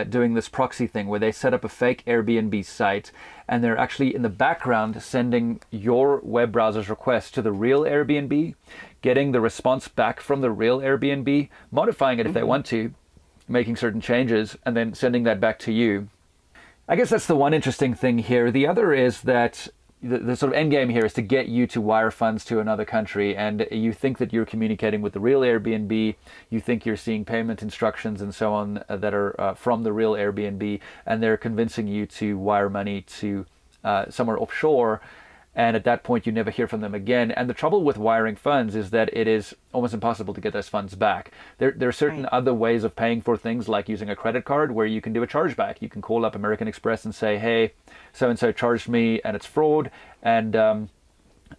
doing this proxy thing where they set up a fake Airbnb site and they're actually in the background sending your web browser's request to the real Airbnb, getting the response back from the real Airbnb, modifying it if they want to, making certain changes, and then sending that back to you. I guess that's the one interesting thing here. The other is that the sort of end game here is to get you to wire funds to another country, and you think that you're communicating with the real Airbnb, you think you're seeing payment instructions and so on that are from the real Airbnb, and they're convincing you to wire money to somewhere offshore, and at that point you never hear from them again. And the trouble with wiring funds is that it is almost impossible to get those funds back. There are certain other ways of paying for things, like using a credit card, where you can do a chargeback. You can call up American Express and say, hey, so-and-so charged me and it's fraud, and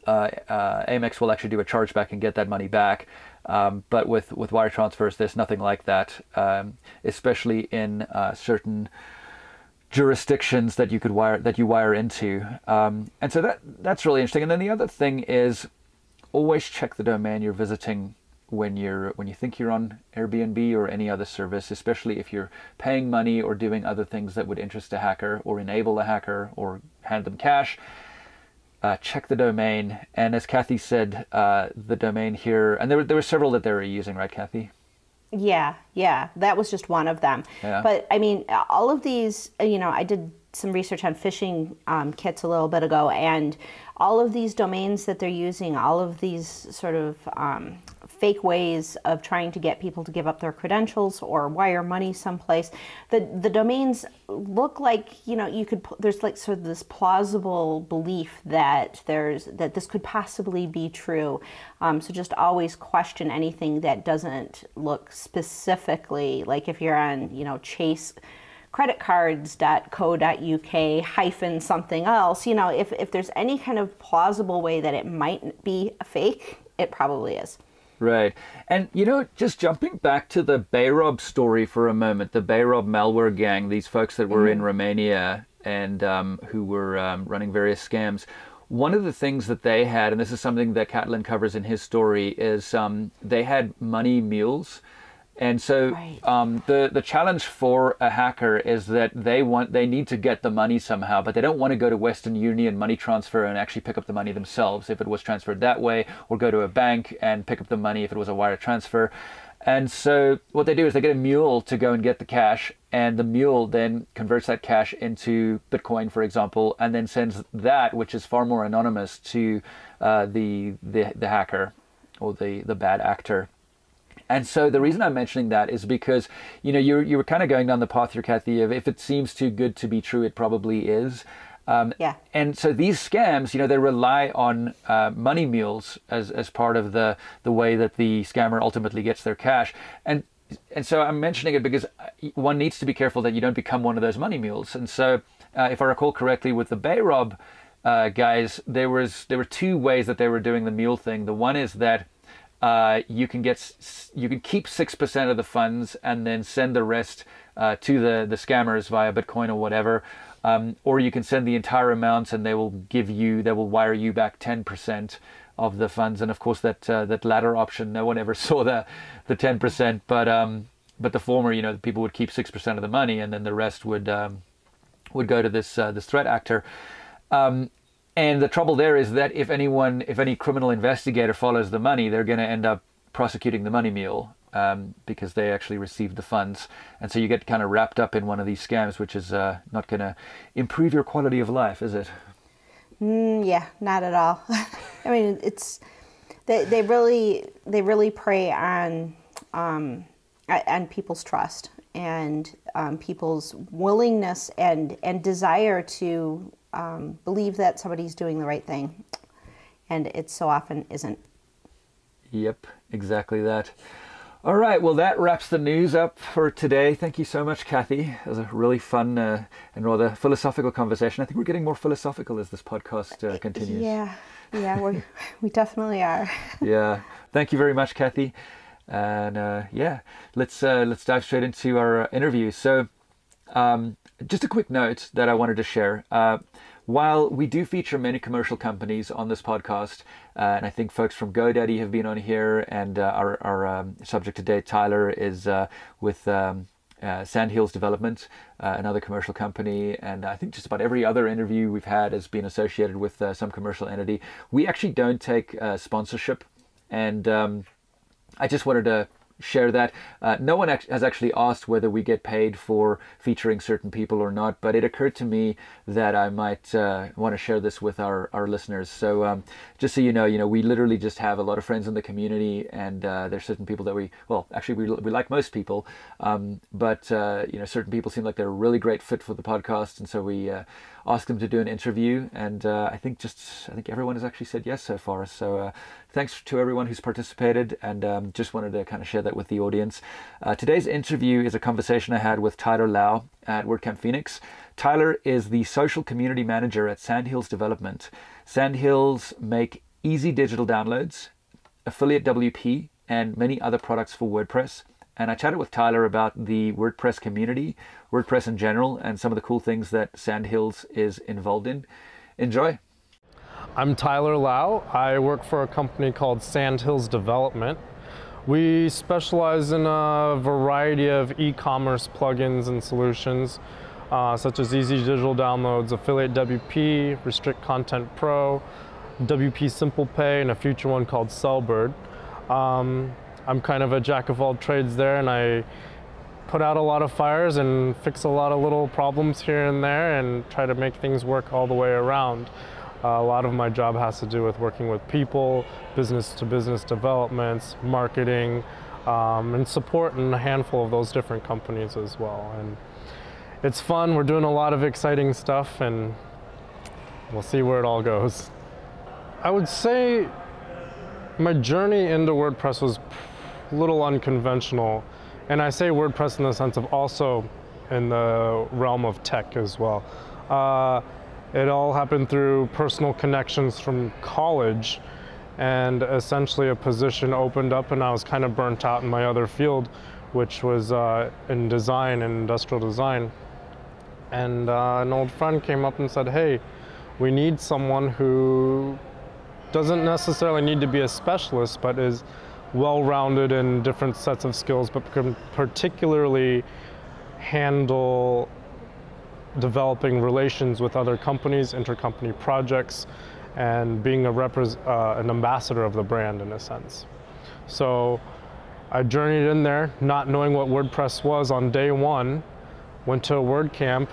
Amex will actually do a chargeback and get that money back. But with wire transfers, there's nothing like that, especially in certain jurisdictions that you wire into, and so that's really interesting. And then the other thing is, always check the domain you're visiting when you think you're on Airbnb or any other service, especially if you're paying money or doing other things that would interest a hacker or enable a hacker or hand them cash. Check the domain, and as Kathy said, the domain here, and there were several that they were using, right, Kathy? Yeah, that was just one of them. Yeah. But I mean, all of these, I did some research on phishing kits a little bit ago, and all of these domains that they're using, all of these sort of fake ways of trying to get people to give up their credentials or wire money someplace, the domains look like, there's like sort of this plausible belief that this could possibly be true. So just always question anything that doesn't look specifically, like if you're on, Chase creditcards.co.uk hyphen something else, if there's any kind of plausible way that it might be a fake, it probably is. Right. And, just jumping back to the Bayrob story for a moment, the Bayrob malware gang, these folks that were in Romania and who were running various scams, one of the things that they had, and this is something that Catlin covers in his story, is they had money mules. And so the challenge for a hacker is that they need to get the money somehow, but they don't want to go to Western Union money transfer and actually pick up the money themselves if it was transferred that way, or go to a bank and pick up the money if it was a wire transfer. And so what they do is they get a mule to go and get the cash, and the mule then converts that cash into Bitcoin, for example, and then sends that, which is far more anonymous, to the hacker or the bad actor. And so the reason I'm mentioning that is because, you were kind of going down the path here, Kathy, of if it seems too good to be true, it probably is. And so these scams, they rely on money mules as part of the way that the scammer ultimately gets their cash. And so I'm mentioning it because one needs to be careful that you don't become one of those money mules. And so if I recall correctly, with the Bayrob guys, there were two ways that they were doing the mule thing. The one is that you can keep 6% of the funds and then send the rest to the scammers via Bitcoin or whatever, or you can send the entire amount and they will wire you back 10% of the funds. And of course, that latter option, no one ever saw the 10%, but the former, people would keep 6% of the money and then the rest would go to this threat actor. And the trouble there is that if any criminal investigator follows the money, they're going to end up prosecuting the money mule. because they actually received the funds. And so you get kind of wrapped up in one of these scams, which is not going to improve your quality of life, is it? Yeah, not at all. I mean, they really prey on people's trust and people's willingness and desire to believe that somebody's doing the right thing, and it so often isn't. Yep, exactly that. All right, well, that wraps the news up for today. Thank you so much, Kathy. It was a really fun and rather philosophical conversation. I think we're getting more philosophical as this podcast continues. Yeah, we definitely are. Yeah, thank you very much, Kathy. And let's dive straight into our interview. So, just a quick note that I wanted to share. While we do feature many commercial companies on this podcast, and I think folks from GoDaddy have been on here, and our subject today, Tyler, is with Sandhills Development, another commercial company, and I think just about every other interview we've had has been associated with some commercial entity. We actually don't take sponsorship, and I just wanted to share that. No one has actually asked whether we get paid for featuring certain people or not, but it occurred to me that I might want to share this with our listeners. So just so you know, we literally just have a lot of friends in the community, and there's certain people that we like most people, but certain people seem like they're a really great fit for the podcast, and so we asked them to do an interview, and I think everyone has actually said yes so far. So thanks to everyone who's participated, and just wanted to kind of share that with the audience. Today's interview is a conversation I had with Tyler Lau at WordCamp Phoenix. Tyler is the social community manager at Sandhills Development. Sandhills make easy digital downloads, affiliate WP, and many other products for WordPress. And I chatted with Tyler about the WordPress community, WordPress in general, and some of the cool things that Sandhills is involved in. Enjoy. I'm Tyler Lau. I work for a company called Sandhills Development. We specialize in a variety of e-commerce plugins and solutions, such as easy digital downloads, affiliate WP, restrict content pro, WP Simple Pay, and a future one called Sellbird. I'm kind of a jack of all trades there, and I put out a lot of fires and fix a lot of little problems here and there and try to make things work all the way around. A lot of my job has to do with working with people, business-to-business developments, marketing, and support in a handful of those different companies as well. And it's fun. We're doing a lot of exciting stuff, and we'll see where it all goes. I would say my journey into WordPress was a little unconventional. And I say WordPress in the sense of also in the realm of tech as well. It all happened through personal connections from college, and essentially a position opened up and I was kind of burnt out in my other field, which was in design and industrial design. And an old friend came up and said, hey, we need someone who doesn't necessarily need to be a specialist, but is well-rounded in different sets of skills, but can particularly handle developing relations with other companies, intercompany projects, and being an ambassador of the brand in a sense. So I journeyed in there not knowing what WordPress was on day one, went to a WordCamp,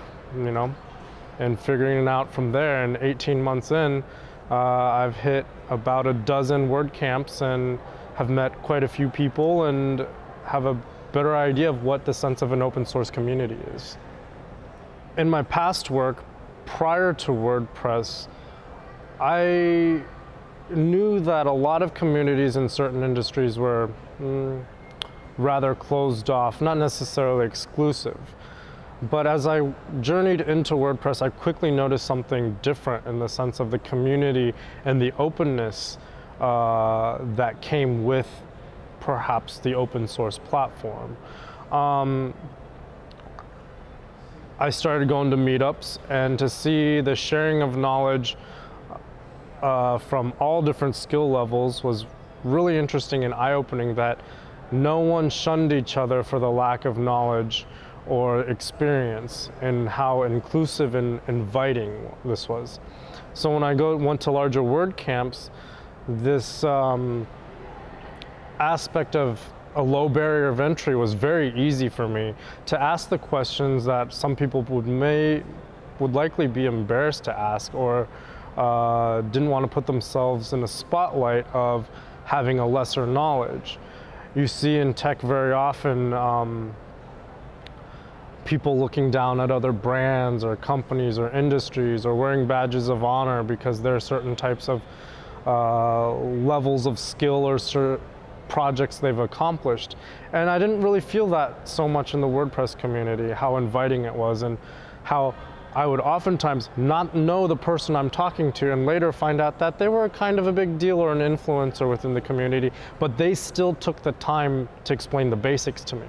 and figuring it out from there. And 18 months in, I've hit about a dozen WordCamps and have met quite a few people and have a better idea of what the sense of an open source community is. In my past work, prior to WordPress, I knew that a lot of communities in certain industries were rather closed off, not necessarily exclusive. But as I journeyed into WordPress, I quickly noticed something different in the sense of the community and the openness that came with perhaps the open source platform. I started going to meetups, and to see the sharing of knowledge from all different skill levels was really interesting and eye-opening, that no one shunned each other for the lack of knowledge or experience, and how inclusive and inviting this was. So when I went to larger WordCamps, this aspect of a low barrier of entry was very easy for me to ask the questions that some people would likely be embarrassed to ask, or didn't want to put themselves in a spotlight of having a lesser knowledge. You see in tech very often people looking down at other brands or companies or industries, or wearing badges of honor because there are certain types of levels of skill or projects they've accomplished. And I didn't really feel that so much in the WordPress community, how inviting it was, and how I would oftentimes not know the person I'm talking to and later find out that they were kind of a big deal or an influencer within the community, but they still took the time to explain the basics to me.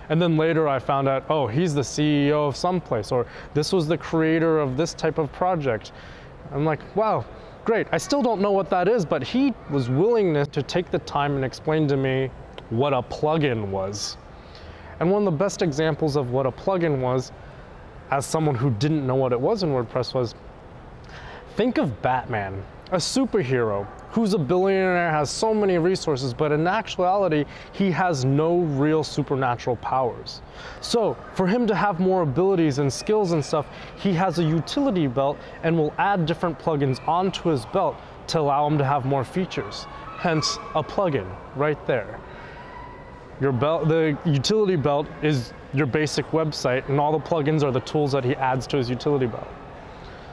And then later I found out, oh, he's the CEO of someplace, or this was the creator of this type of project. I'm like, wow, great. I still don't know what that is, but he was willing to take the time and explain to me what a plugin was. And one of the best examples of what a plugin was, as someone who didn't know what it was in WordPress, was, think of Batman, a superhero who's a billionaire, has so many resources, but in actuality, he has no real supernatural powers. So for him to have more abilities and skills and stuff, he has a utility belt and will add different plugins onto his belt to allow him to have more features. Hence a plugin right there. Your belt, the utility belt, is your basic website, and all the plugins are the tools that he adds to his utility belt.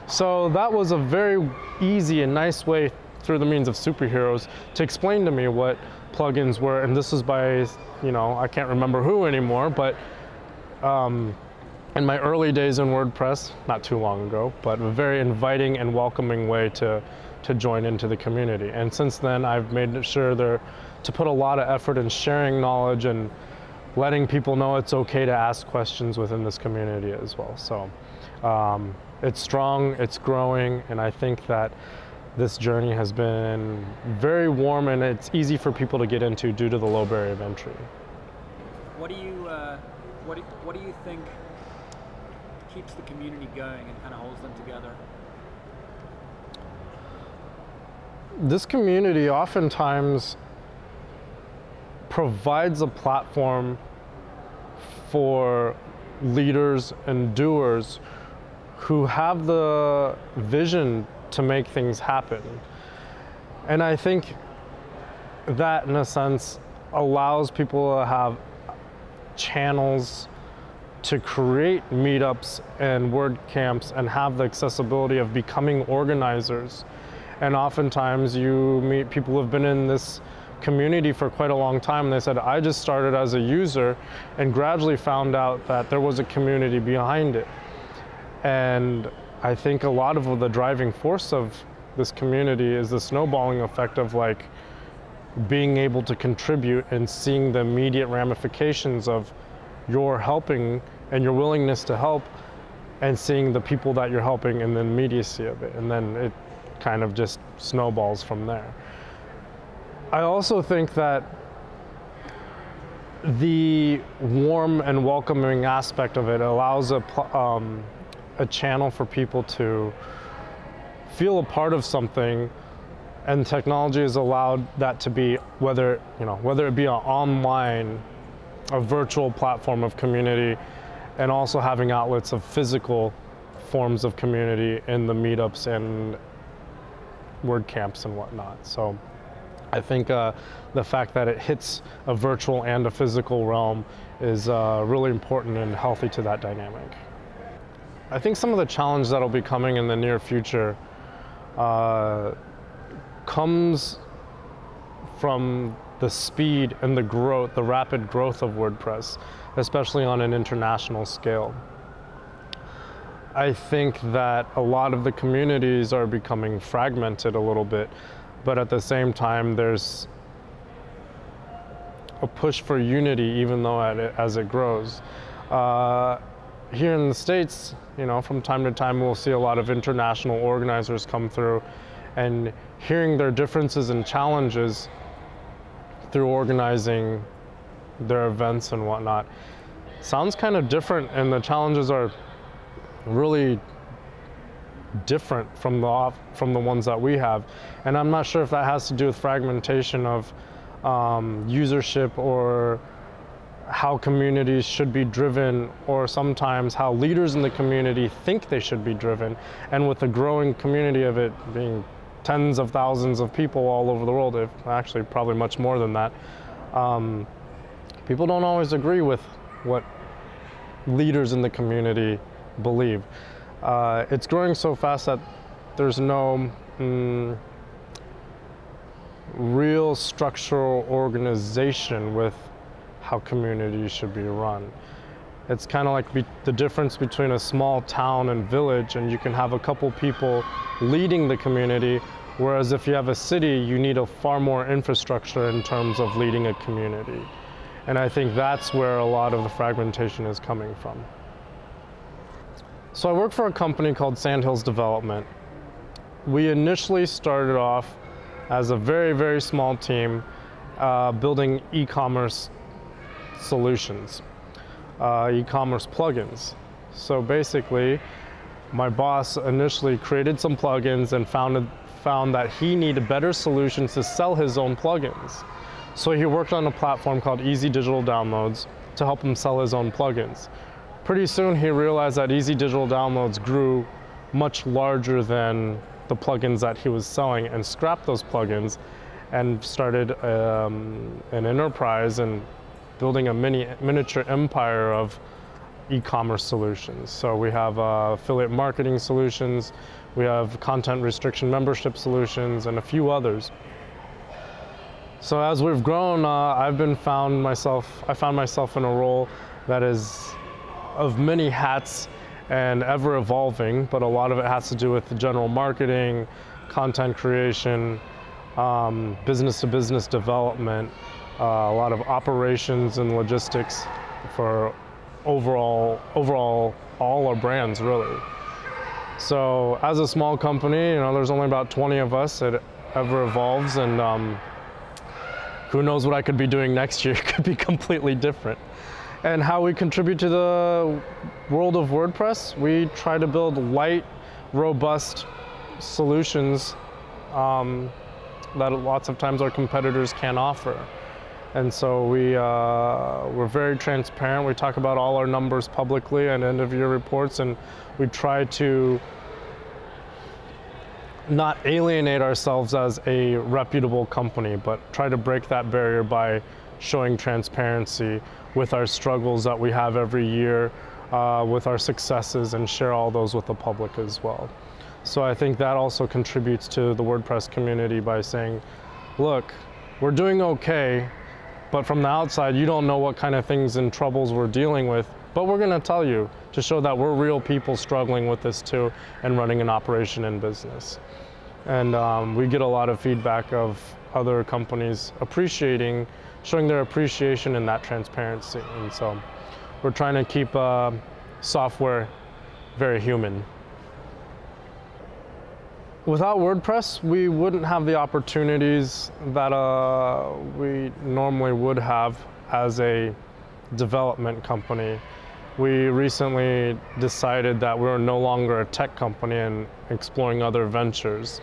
So that was a very easy and nice way through the means of superheroes to explain to me what plugins were. And this is by, I can't remember who anymore, but in my early days in WordPress, not too long ago, but a very inviting and welcoming way to join into the community. And since then, I've made sure to put a lot of effort in sharing knowledge and letting people know it's okay to ask questions within this community as well. So it's strong, it's growing, and I think that this journey has been very warm, and it's easy for people to get into due to the low barrier of entry. What do you think keeps the community going and kind of holds them together? This community oftentimes provides a platform for leaders and doers who have the vision to make things happen. And I think that, in a sense, allows people to have channels to create meetups and WordCamps and have the accessibility of becoming organizers. And oftentimes you meet people who have been in this community for quite a long time, and they said, I just started as a user and gradually found out that there was a community behind it. And I think a lot of the driving force of this community is the snowballing effect of like being able to contribute and seeing the immediate ramifications of your helping and your willingness to help, and seeing the people that you're helping and the immediacy of it. And then it kind of just snowballs from there. I also think that the warm and welcoming aspect of it allows a channel for people to feel a part of something, and technology has allowed that to be, whether it be an online, a virtual platform of community, and also having outlets of physical forms of community in the meetups and WordCamps and whatnot. So I think the fact that it hits a virtual and a physical realm is really important and healthy to that dynamic. I think some of the challenge that'll be coming in the near future comes from the speed and the growth, the rapid growth of WordPress, especially on an international scale. I think that a lot of the communities are becoming fragmented a little bit, but at the same time, there's a push for unity, even though as it grows. Here in the States, from time to time, we'll see a lot of international organizers come through, and hearing their differences and challenges through organizing their events and whatnot sounds kind of different, and the challenges are really different from the ones that we have. And I'm not sure if that has to do with fragmentation of usership or how communities should be driven, or sometimes how leaders in the community think they should be driven. And with the growing community of it being tens of thousands of people all over the world, actually probably much more than that, people don't always agree with what leaders in the community believe. It's growing so fast that there's no real structural organization with how communities should be run. It's kind of like the difference between a small town and village, and you can have a couple people leading the community, whereas if you have a city, you need a far more infrastructure in terms of leading a community. And I think that's where a lot of the fragmentation is coming from. So I work for a company called Sandhills Development. We initially started off as a very, very small team building e-commerce solutions, e-commerce plugins. So basically, my boss initially created some plugins and found that he needed better solutions to sell his own plugins. So he worked on a platform called Easy Digital Downloads to help him sell his own plugins. Pretty soon he realized that Easy Digital Downloads grew much larger than the plugins that he was selling, and scrapped those plugins and started an enterprise and building a miniature empire of e-commerce solutions. So we have affiliate marketing solutions, we have content restriction membership solutions, and a few others. So as we've grown, I found myself in a role that is of many hats and ever evolving, but a lot of it has to do with the general marketing, content creation, business to business development, a lot of operations and logistics for overall all our brands, really. So as a small company, there's only about 20 of us. It ever evolves, and who knows what I could be doing next year. It could be completely different. And how we contribute to the world of WordPress, we try to build light, robust solutions that lots of times our competitors can't offer. And so we're very transparent. We talk about all our numbers publicly and end of year reports, and we try to not alienate ourselves as a reputable company, but try to break that barrier by showing transparency with our struggles that we have every year, with our successes, and share all those with the public as well. So I think that also contributes to the WordPress community by saying, look, we're doing okay, but from the outside, you don't know what kind of things and troubles we're dealing with, but we're gonna tell you to show that we're real people struggling with this too and running an operation in business. And we get a lot of feedback of other companies showing their appreciation in that transparency. And so we're trying to keep software very human. Without WordPress, we wouldn't have the opportunities that we normally would have as a development company. We recently decided that we're no longer a tech company and exploring other ventures.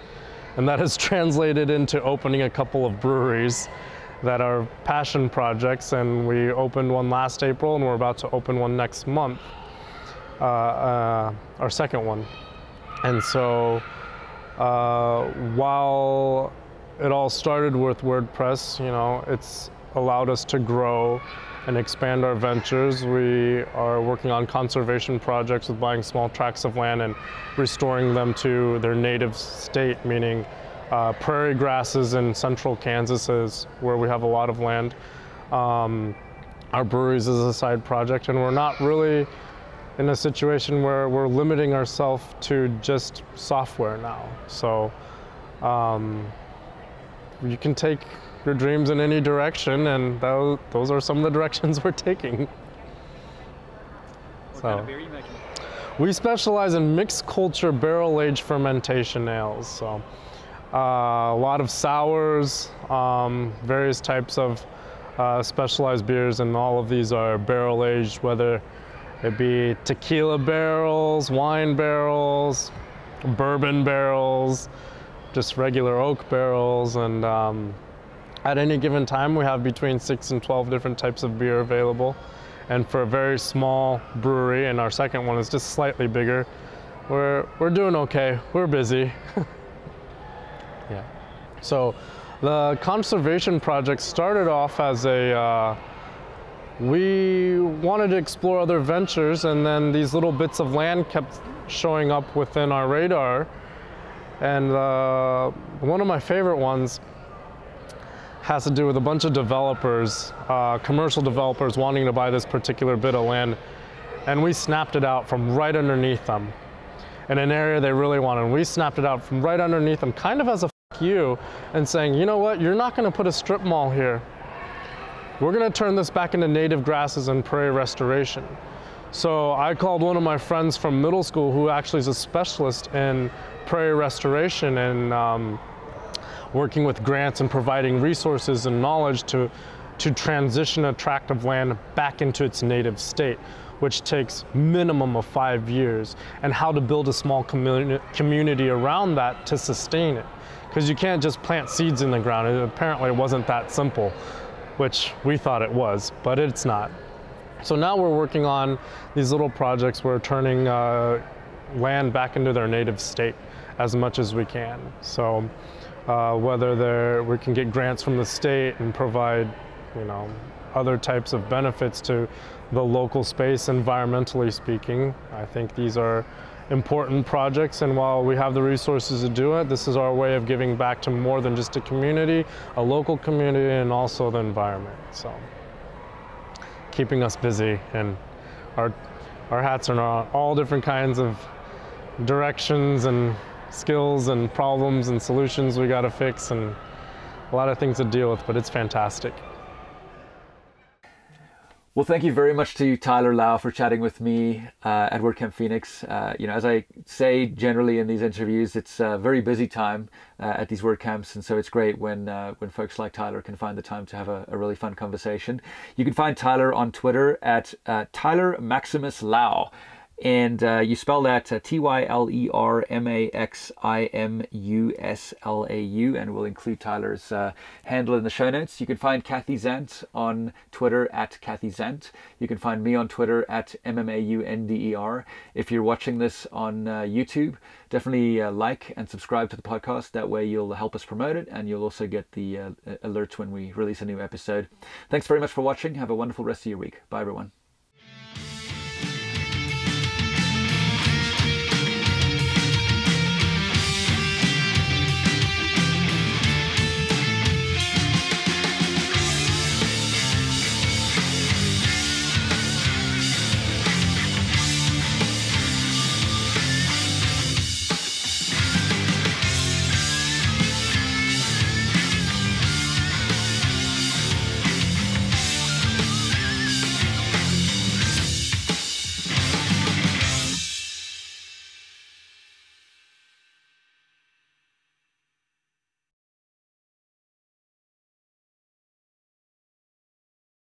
And that has translated into opening a couple of breweries that are passion projects, and we opened one last April and we're about to open one next month, our second one. And so while it all started with WordPress, it's allowed us to grow and expand our ventures. We are working on conservation projects with buying small tracts of land and restoring them to their native state, meaning prairie grasses in central Kansas is where we have a lot of land. Our breweries is a side project, and we're not really in a situation where we're limiting ourselves to just software now. So you can take your dreams in any direction, and those are some of the directions we're taking. What kind of beer are you making? We specialize in mixed culture barrel-aged fermentation ales. So a lot of sours, various types of specialized beers, and all of these are barrel-aged, whether it be tequila barrels, wine barrels, bourbon barrels, just regular oak barrels, and At any given time, we have between 6 and 12 different types of beer available. And for a very small brewery, and our second one is just slightly bigger, we're doing okay. We're busy. Yeah. So the conservation project started off as we wanted to explore other ventures, and then these little bits of land kept showing up within our radar. And one of my favorite ones has to do with a bunch of developers, commercial developers wanting to buy this particular bit of land. And we snapped it out from right underneath them in an area they really wanted. And we snapped it out from right underneath them, kind of as a f you, and saying, you know what, you're not gonna put a strip mall here. We're gonna turn this back into native grasses and prairie restoration. So I called one of my friends from middle school who actually is a specialist in prairie restoration and working with grants and providing resources and knowledge to transition a tract of land back into its native state, which takes minimum of 5 years, and how to build a small community around that to sustain it. Because you can't just plant seeds in the ground. Apparently it wasn't that simple, which we thought it was, but it's not. So now we're working on these little projects. We're turning land back into their native state as much as we can. So whether we can get grants from the state and provide, you know, other types of benefits to the local space, environmentally speaking. I think these are important projects, and while we have the resources to do it, this is our way of giving back to more than just a community, a local community, and also the environment. So keeping us busy, and our hats are on all different kinds of directions and skills and problems and solutions we got to fix, and a lot of things to deal with, but it's fantastic. Well, thank you very much to Tyler Lau for chatting with me at WordCamp Phoenix. You know, as I say generally in these interviews, it's a very busy time at these WordCamps, and so it's great when folks like Tyler can find the time to have a really fun conversation. You can find Tyler on Twitter at Tyler Maximus Lau. And you spell that TYLERMAXIMUSLAU, and we'll include Tyler's handle in the show notes. You can find Kathy Zant on Twitter at Kathy Zant. You can find me on Twitter at MMAUNDER. If you're watching this on YouTube, definitely like and subscribe to the podcast. That way you'll help us promote it, and you'll also get the alerts when we release a new episode. Thanks very much for watching. Have a wonderful rest of your week. Bye, everyone.